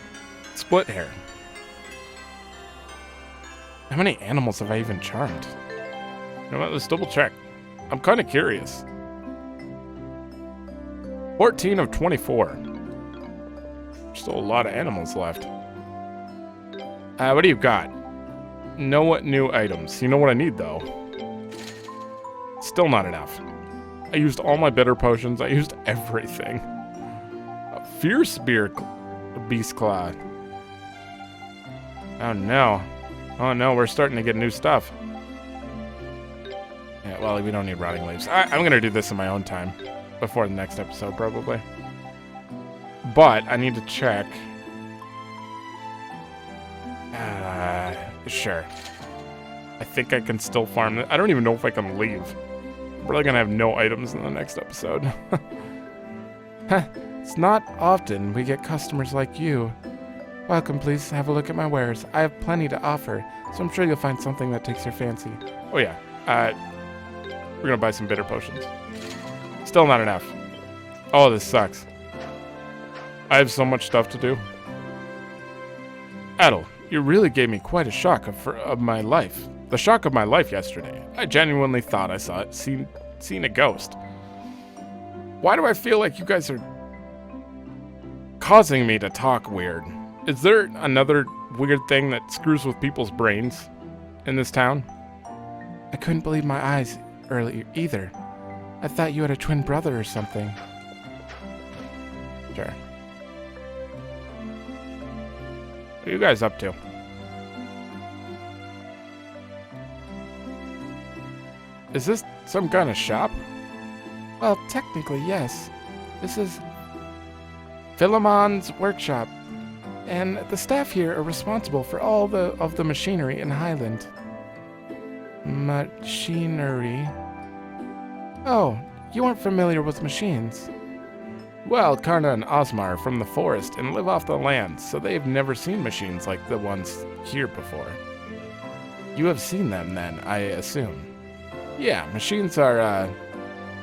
Split hair. How many animals have I even charmed? You know what? Let's double check. I'm kind of curious. 14 of 24. Still a lot of animals left. What do you got? No new items. You know what I need, though? Still not enough. I used all my bitter potions. I used everything. A fierce beast claw. Oh no. Oh no, we're starting to get new stuff. Yeah, well, we don't need rotting leaves. I'm gonna do this in my own time. Before the next episode, probably. But I need to check. Sure. I think I can still farm it. I don't even know if I can leave. I'm probably gonna have no items in the next episode. It's not often we get customers like you. Welcome, please have a look at my wares. I have plenty to offer, so I'm sure you'll find something that takes your fancy. Oh yeah, we're gonna buy some bitter potions. Still not enough. Oh, this sucks. I have so much stuff to do. Adol, you really gave me quite a shock of my life. The shock of my life yesterday. I genuinely thought I seen a ghost. Why do I feel like you guys are causing me to talk weird? Is there another weird thing that screws with people's brains in this town? I couldn't believe my eyes earlier either. I thought you had a twin brother or something. Sure. What are you guys up to? Is this some kind of shop? Well, technically, yes. This is Philemon's workshop, and the staff here are responsible for all of the machinery in Highland. Machinery? Oh, you aren't familiar with machines. Well, Karna and Ozma are from the forest and live off the land, so they've never seen machines like the ones here before. You have seen them then, I assume. Yeah, machines are,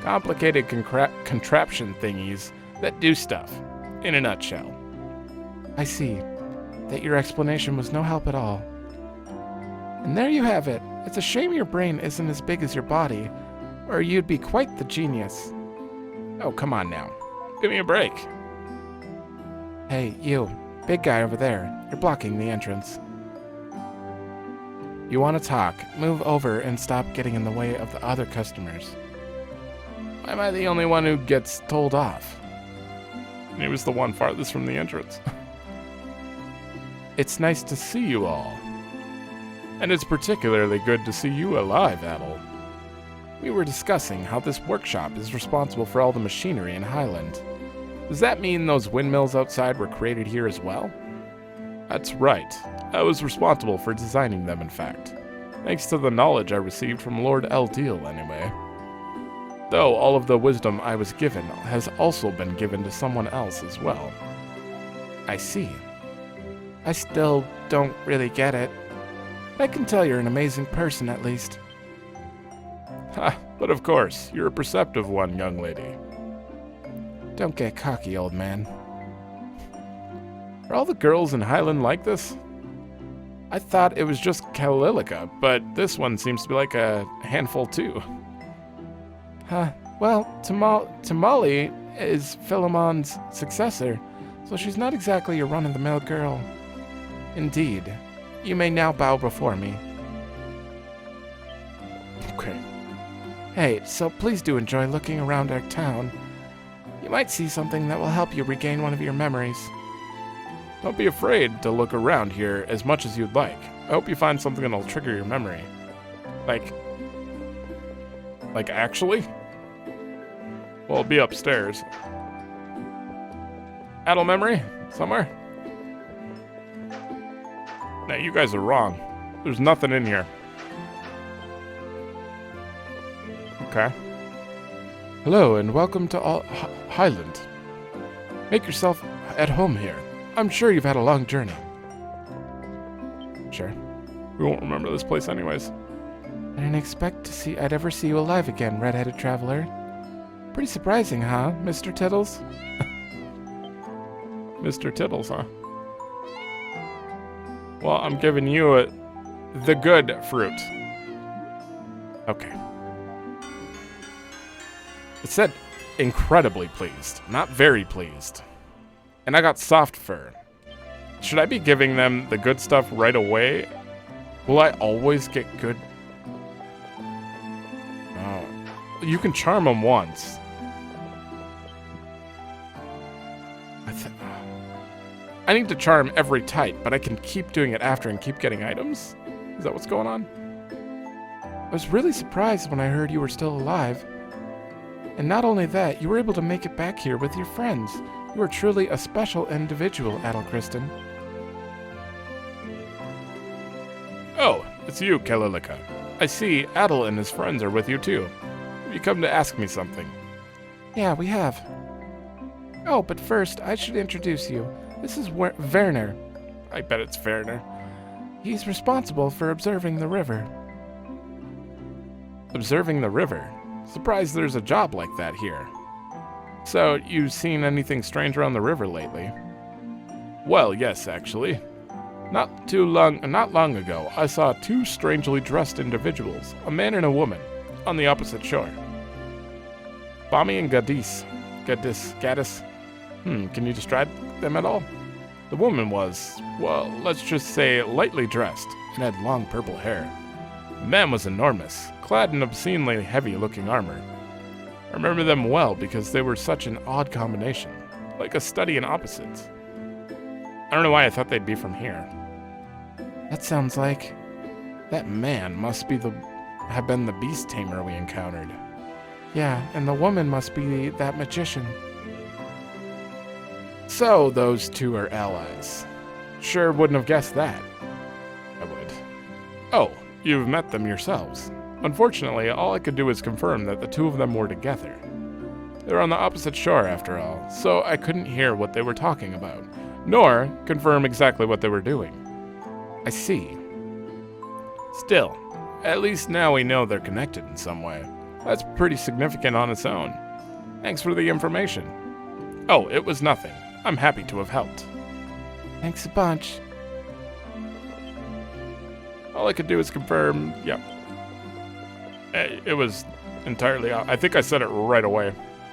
complicated contraption thingies that do stuff, in a nutshell. I see. That your explanation was no help at all. And there you have it. It's a shame your brain isn't as big as your body, or you'd be quite the genius. Oh, come on now. Give me a break. Hey, you. Big guy over there. You're blocking the entrance. You want to talk? Move over and stop getting in the way of the other customers. Why am I the only one who gets told off? And he was the one farthest from the entrance. It's nice to see you all. And it's particularly good to see you alive, Adol. We were discussing how this workshop is responsible for all the machinery in Highland. Does that mean those windmills outside were created here as well? That's right. I was responsible for designing them, in fact. Thanks to the knowledge I received from Lord Deal, anyway. Though all of the wisdom I was given has also been given to someone else as well. I see. I still don't really get it. I can tell you're an amazing person, at least. Ha, but of course, you're a perceptive one, young lady. Don't get cocky, old man. Are all the girls in Highland like this? I thought it was just Kalilica, but this one seems to be like a handful too. Well, Tamali is Philemon's successor, so she's not exactly a run-of-the-mill girl. Indeed. You may now bow before me. Okay. Hey, so please do enjoy looking around our town. You might see something that will help you regain one of your memories. Don't be afraid to look around here as much as you'd like. I hope you find something that'll trigger your memory. Like actually? Well, it'll be upstairs. Adol memory? Somewhere? Now, you guys are wrong. There's nothing in here. Okay. Hello, and welcome to Highland. Make yourself at home here. I'm sure you've had a long journey. Sure. We won't remember this place anyways. I didn't expect I'd ever see you alive again, red-headed traveler. Pretty surprising, huh, Mr. Tittles? Mr. Tittles, huh? Well, I'm giving you the good fruit. Okay. It said incredibly pleased, not very pleased. And I got soft fur. Should I be giving them the good stuff right away? Will I always get good? Oh. You can charm them once. I need to charm every type, but I can keep doing it after and keep getting items? Is that what's going on? I was really surprised when I heard you were still alive. And not only that, you were able to make it back here with your friends. You are truly a special individual, Adol Kristen. Oh, it's you, Kalilica. I see Adol and his friends are with you too. Have you come to ask me something? Yeah, we have. Oh, but first, I should introduce you. This is Werner. I bet it's Werner. He's responsible for observing the river. Observing the river? Surprised there's a job like that here. So, you seen anything strange around the river lately? Well, yes, actually. Not long ago, I saw two strangely dressed individuals, a man and a woman, on the opposite shore. Bami and Gaddis. Can you describe them at all? The woman was, well, let's just say lightly dressed and had long purple hair. The man was enormous, clad in obscenely heavy-looking armor. I remember them well because they were such an odd combination, like a study in opposites. I don't know why I thought they'd be from here. That sounds like that man must have been the beast tamer we encountered. Yeah, and the woman must be that magician. So those two are allies. Sure wouldn't have guessed that. I would. Oh, you've met them yourselves. Unfortunately, all I could do is confirm that the two of them were together. They were on the opposite shore, after all, so I couldn't hear what they were talking about, nor confirm exactly what they were doing. I see. Still, at least now we know they're connected in some way. That's pretty significant on its own. Thanks for the information. Oh, it was nothing. I'm happy to have helped. Thanks a bunch. All I could do is confirm, yep. It was entirely off. I think I said it right away.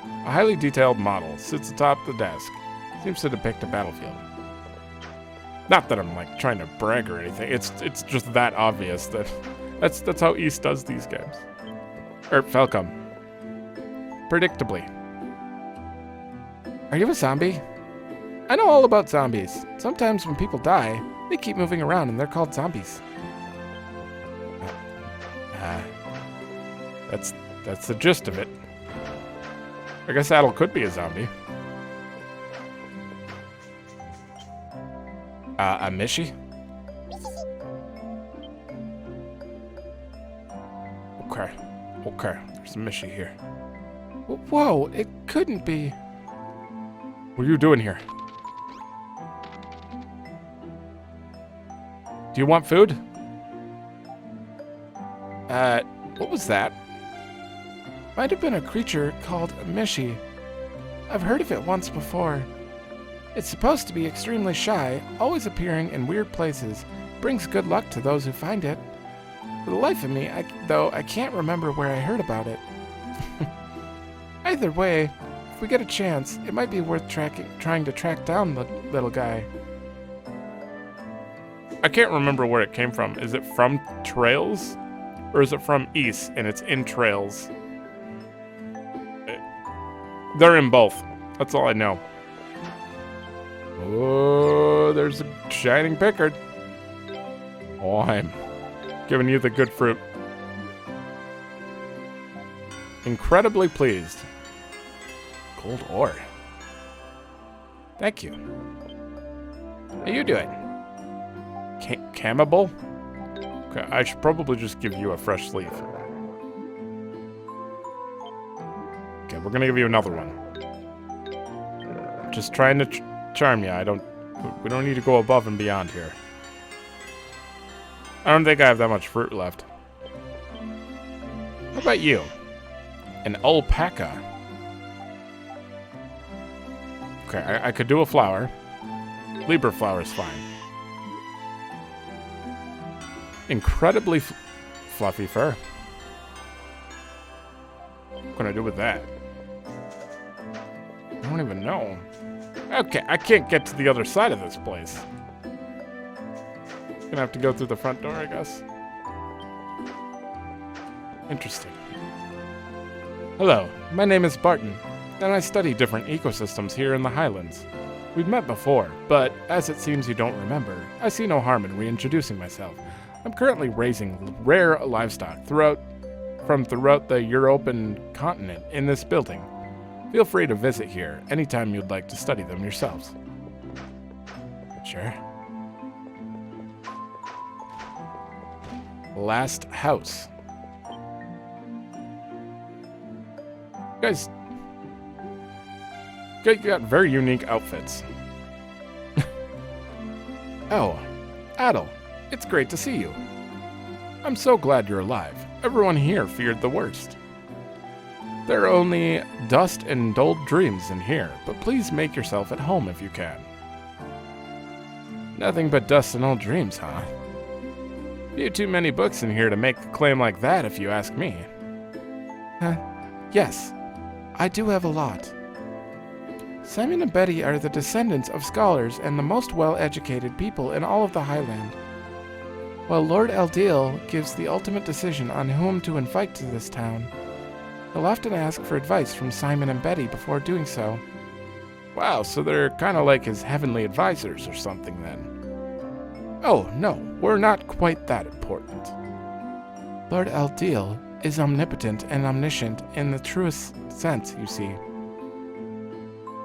A highly detailed model sits atop the desk. Seems to depict a battlefield. Not that I'm like trying to brag or anything. It's just that obvious that that's how Ys does these games. Or Falcom. Predictably. Are you a zombie? I know all about zombies. Sometimes when people die, they keep moving around and they're called zombies. That's the gist of it. I guess Adol could be a zombie. A Mishi? Okay, there's a Mishi here. Whoa, it couldn't be. What are you doing here? Do you want food? What was that? Might have been a creature called a Mishi. I've heard of it once before. It's supposed to be extremely shy, always appearing in weird places, brings good luck to those who find it. For the life of me, I can't remember where I heard about it. Either way, if we get a chance, it might be worth trying to track down the little guy. I can't remember where it came from. Is it from Trails? Or is it from Ys and it's in Trails? They're in both. That's all I know. Oh, there's a shining Pickard. Oh, I'm giving you the good fruit. Incredibly pleased. Gold ore. Thank you. How you doing? Camable? Okay, I should probably just give you a fresh sleeve. Okay, we're gonna give you another one. Just trying to charm you. We don't need to go above and beyond here. I don't think I have that much fruit left. How about you? An alpaca. Okay, I could do a flower. Libra flower is fine. Incredibly fluffy fur. What can I do with that? I don't even know. Okay, I can't get to the other side of this place. Gonna have to go through the front door, I guess. Interesting. Hello, my name is Barton, and I study different ecosystems here in the Highlands. We've met before, but as it seems you don't remember, I see no harm in reintroducing myself. I'm currently raising rare livestock throughout the European continent in this building. Feel free to visit here anytime you'd like to study them yourselves. Sure. Last house. You got very unique outfits. Oh, Adol, it's great to see you. I'm so glad you're alive. Everyone here feared the worst. There are only dust and dull dreams in here, but please make yourself at home if you can. Nothing but dust and old dreams, huh? Few too many books in here to make a claim like that, if you ask me. Yes, I do have a lot. Simon and Betty are the descendants of scholars and the most well-educated people in all of the Highland. While Lord Adol gives the ultimate decision on whom to invite to this town, he'll often ask for advice from Simon and Betty before doing so. Wow, so they're kind of like his heavenly advisors or something then. Oh, no, we're not quite that important. Lord Adol is omnipotent and omniscient in the truest sense, you see.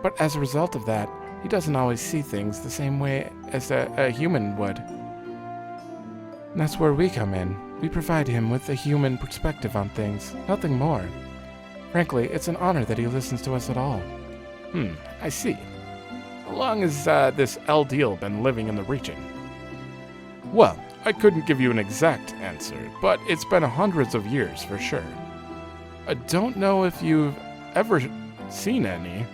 But as a result of that, he doesn't always see things the same way as a human would. And that's where we come in. We provide him with a human perspective on things, nothing more. Frankly, it's an honor that he listens to us at all. I see. How long has this Adol been living in the region? Well, I couldn't give you an exact answer, but it's been hundreds of years for sure. I don't know if you've ever seen any,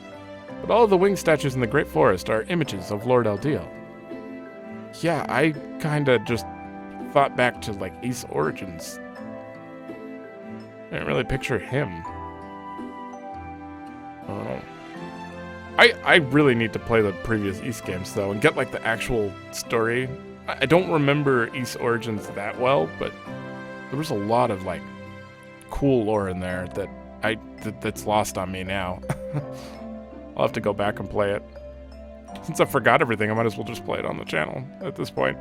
but all of the winged statues in the Great Forest are images of Lord Adol. Yeah, I kinda just thought back to like Ys Origins. I didn't really picture him. I don't know. I really need to play the previous Ys games though and get like the actual story. I don't remember Ys Origins that well, but there was a lot of like cool lore in there that's lost on me now. I'll have to go back and play it. Since I forgot everything, I might as well just play it on the channel at this point.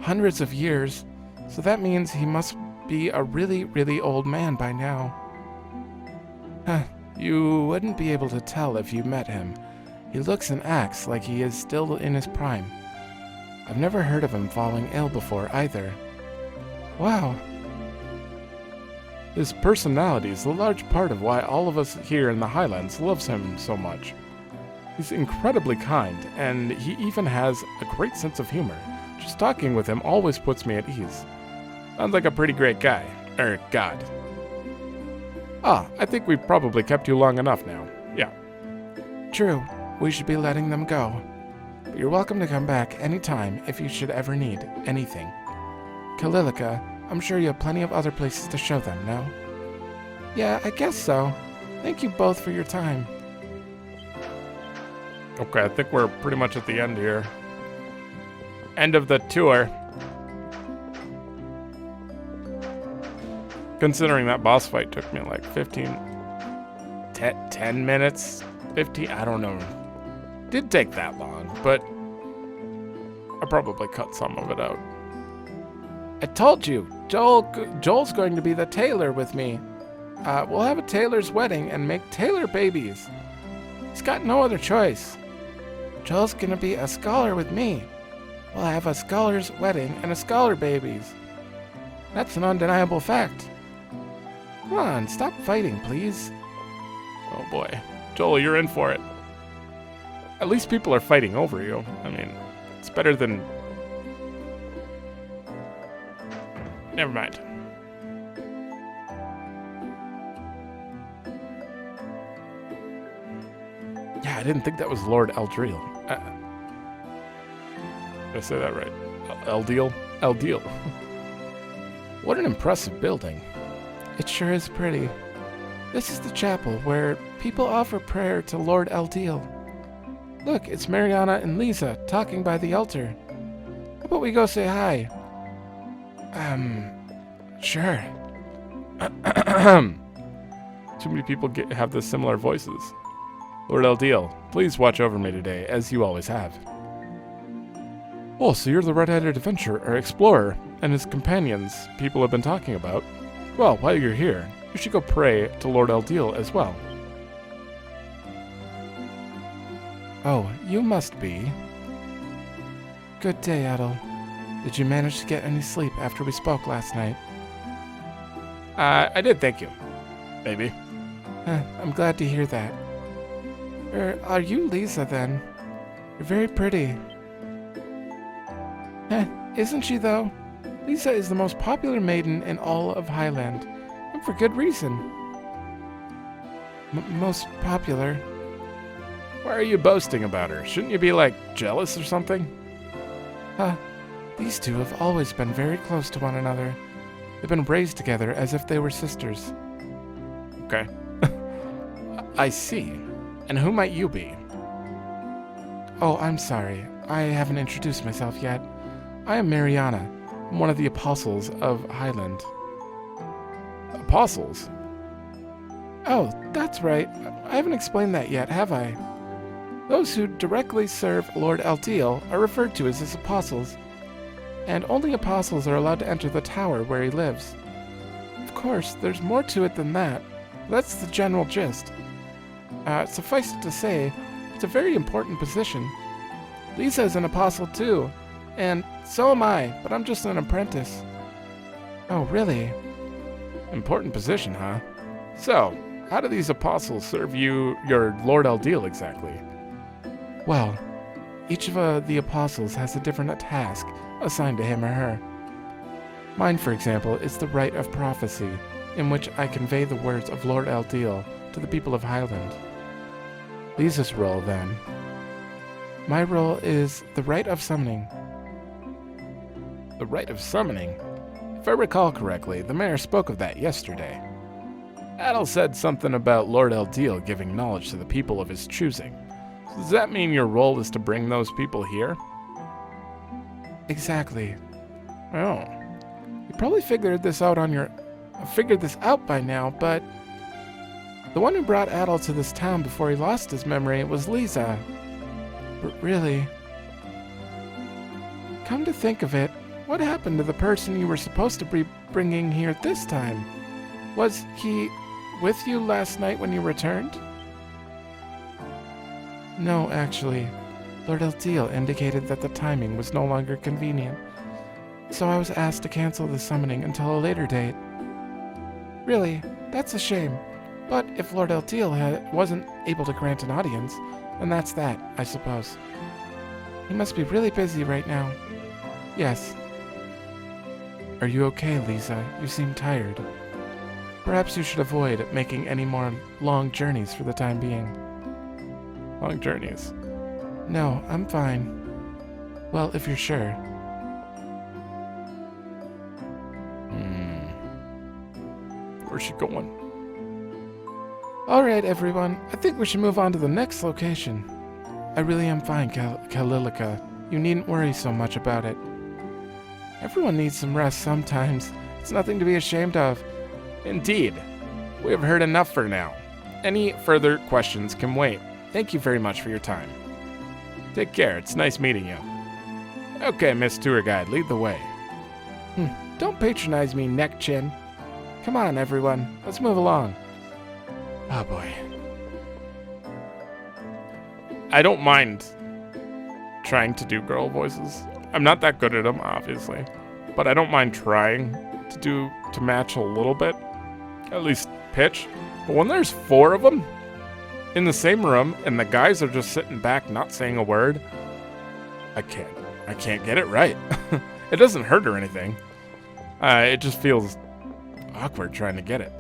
Hundreds of years. So that means he must be a really, really old man by now. Huh. You wouldn't be able to tell if you met him. He looks and acts like he is still in his prime. I've never heard of him falling ill before either. Wow. His personality is a large part of why all of us here in the Highlands loves him so much. He's incredibly kind, and he even has a great sense of humor. Just talking with him always puts me at ease. Sounds like a pretty great guy. God. Ah, I think we've probably kept you long enough now. Yeah. True. We should be letting them go. But you're welcome to come back anytime if you should ever need anything. Kalilika, I'm sure you have plenty of other places to show them, no? Yeah, I guess so. Thank you both for your time. Okay, I think we're pretty much at the end here. End of the tour. Considering that boss fight took me like 10 minutes? 15? I don't know. Did take that long, but I probably cut some of it out. I told you, Joel's going to be the tailor with me. We'll have a tailor's wedding and make tailor babies. He's got no other choice. Joel's gonna be a scholar with me. We'll have a scholar's wedding and a scholar babies. That's an undeniable fact. Come on, stop fighting, please. Oh boy. Joel, you're in for it. At least people are fighting over you. I mean, it's better than... Never mind. Yeah, I didn't think that was Lord Eldril. Did I say that right? Eldeal? Eldeal. What an impressive building. It sure is pretty. This is the chapel where people offer prayer to Lord Eldil. Look, it's Mariana and Lisa talking by the altar. How about we go say hi? Sure. Too many people have the similar voices. Lord Eldil, please watch over me today, as you always have. Oh, so you're the red-headed adventurer or explorer, and his companions people have been talking about. Well, while you're here, you should go pray to Lord Eldil as well. Oh, you must be. Good day, Adol. Did you manage to get any sleep after we spoke last night? I did, thank you. Maybe. I'm glad to hear that. Are you Lisa, then? You're very pretty. Isn't she, though? Lisa is the most popular maiden in all of Highland, and for good reason. Most popular? Why are you boasting about her? Shouldn't you be, like, jealous or something? These two have always been very close to one another. They've been raised together as if they were sisters. Okay. I see. And who might you be? Oh, I'm sorry. I haven't introduced myself yet. I am Mariana. I'm one of the apostles of Highland. Apostles? Oh, that's right. I haven't explained that yet, have I? Those who directly serve Lord Eldil are referred to as his apostles, and only apostles are allowed to enter the tower where he lives. Of course, there's more to it than that. That's the general gist. Suffice it to say, it's a very important position. Lisa is an apostle too, and so am I, but I'm just an apprentice. Oh, really? Important position, huh? So, how do these apostles serve you, your Lord Eldil, exactly? Well, each of the apostles has a different task assigned to him or her. Mine, for example, is the rite of prophecy, in which I convey the words of Lord Eldil to the people of Highland. Lisa's role, then. My role is the rite of summoning. The rite of summoning? If I recall correctly, the mayor spoke of that yesterday. Adol said something about Lord Eldil giving knowledge to the people of his choosing. So does that mean your role is to bring those people here? Exactly. Oh. You probably figured this out by now, but the one who brought Adol to this town before he lost his memory was Lisa. But really, come to think of it, what happened to the person you were supposed to be bringing here this time? Was he with you last night when you returned? No, actually. Lord Adol indicated that the timing was no longer convenient, so I was asked to cancel the summoning until a later date. Really, that's a shame. But if Lord Adol wasn't able to grant an audience, then that's that, I suppose. He must be really busy right now. Yes. Are you okay, Lisa? You seem tired. Perhaps you should avoid making any more long journeys for the time being. Long journeys. No, I'm fine. Well, if you're sure. Where's she going? Alright, everyone. I think we should move on to the next location. I really am fine, Kalilika. You needn't worry so much about it. Everyone needs some rest sometimes. It's nothing to be ashamed of. Indeed. We have heard enough for now. Any further questions can wait. Thank you very much for your time. Take care. It's nice meeting you. Okay, Miss Tour Guide, lead the way. Don't patronize me, neck chin. Come on, everyone. Let's move along. Oh, boy. I don't mind trying to do girl voices. I'm not that good at them, obviously. But I don't mind trying to match a little bit. At least pitch. But when there's 4 of them in the same room and the guys are just sitting back not saying a word, I can't get it right. It doesn't hurt or anything. It just feels awkward trying to get it.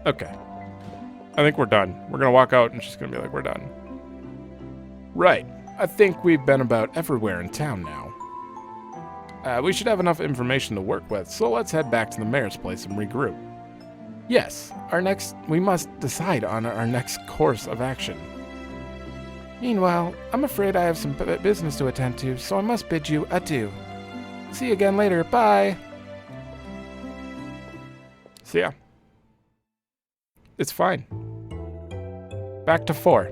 Okay. I think we're done. We're gonna walk out and she's gonna be like, we're done. Right. I think we've been about everywhere in town now. We should have enough information to work with, so let's head back to the mayor's place and regroup. Yes, we must decide on our next course of action. Meanwhile, I'm afraid I have some business to attend to, so I must bid you adieu. See you again later. Bye. See ya. It's fine. Back to 4.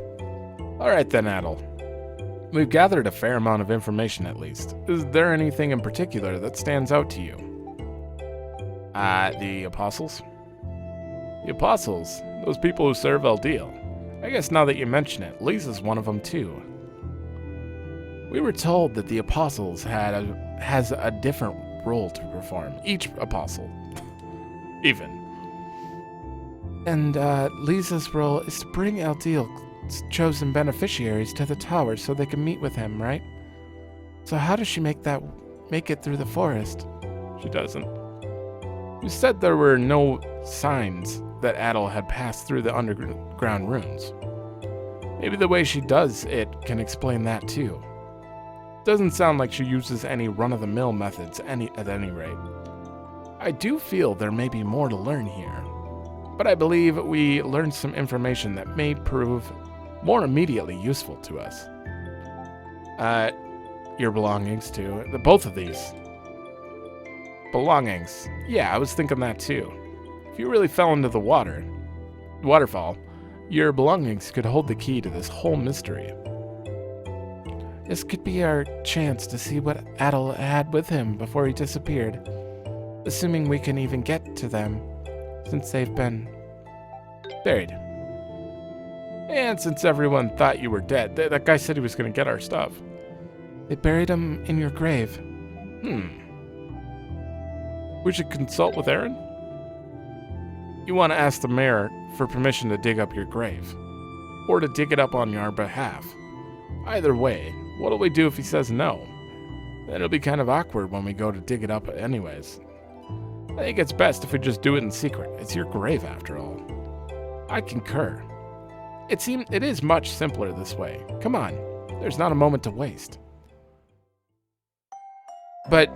Alright then, Adol. We've gathered a fair amount of information at least. Is there anything in particular that stands out to you? The Apostles? The Apostles? Those people who serve Adol. I guess now that you mention it, Lisa's one of them too. We were told that the Apostles has a different role to perform. Each Apostle. Even. And Lisa's role is to bring Adol's chosen beneficiaries to the tower so they can meet with him, right? So how does she make it through the forest? She doesn't. You said there were no signs that Adol had passed through the underground ruins. Maybe the way she does it can explain that too. Doesn't sound like she uses any run-of-the-mill methods at any rate. I do feel there may be more to learn here, but I believe we learned some information that may prove more immediately useful to us. Your belongings too. Both of these. Belongings. Yeah, I was thinking that too. If you really fell into the waterfall, your belongings could hold the key to this whole mystery. This could be our chance to see what Adol had with him before he disappeared, assuming we can even get to them, since they've been buried. And since everyone thought you were dead, that guy said he was going to get our stuff. They buried him in your grave. We should consult with Aaron? You want to ask the mayor for permission to dig up your grave, or to dig it up on your behalf. Either way, what'll we do if he says no? Then it'll be kind of awkward when we go to dig it up anyways. I think it's best if we just do it in secret. It's your grave after all. I concur. It is much simpler this way. Come on, there's not a moment to waste. But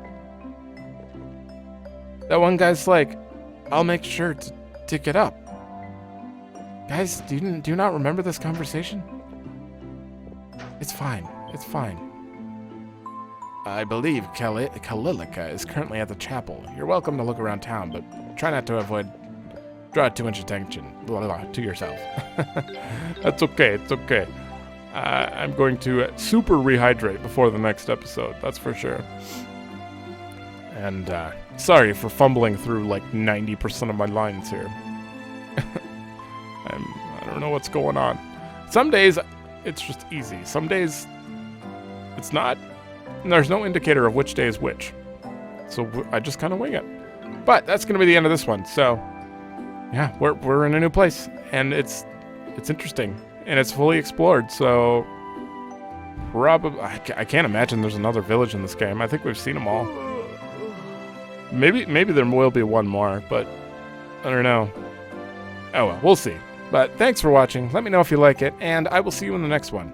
that one guy's like, I'll make sure to dig it up. Guys, do you not remember this conversation? It's fine. It's fine. I believe Kalilika is currently at the chapel. You're welcome to look around town, but try draw too much attention to yourself. That's okay. It's okay. I'm going to super rehydrate before the next episode. That's for sure. And sorry for fumbling through like 90% of my lines here. I don't know what's going on. Some days it's just easy. Some days it's not. And there's no indicator of which day is which. So I just kind of wing it. But that's going to be the end of this one. So yeah, we're in a new place, and it's interesting, and it's fully explored. So probably I can't imagine there's another village in this game. I think we've seen them all. Maybe there will be one more, but I don't know. Oh well, we'll see. But thanks for watching. Let me know if you like it, and I will see you in the next one.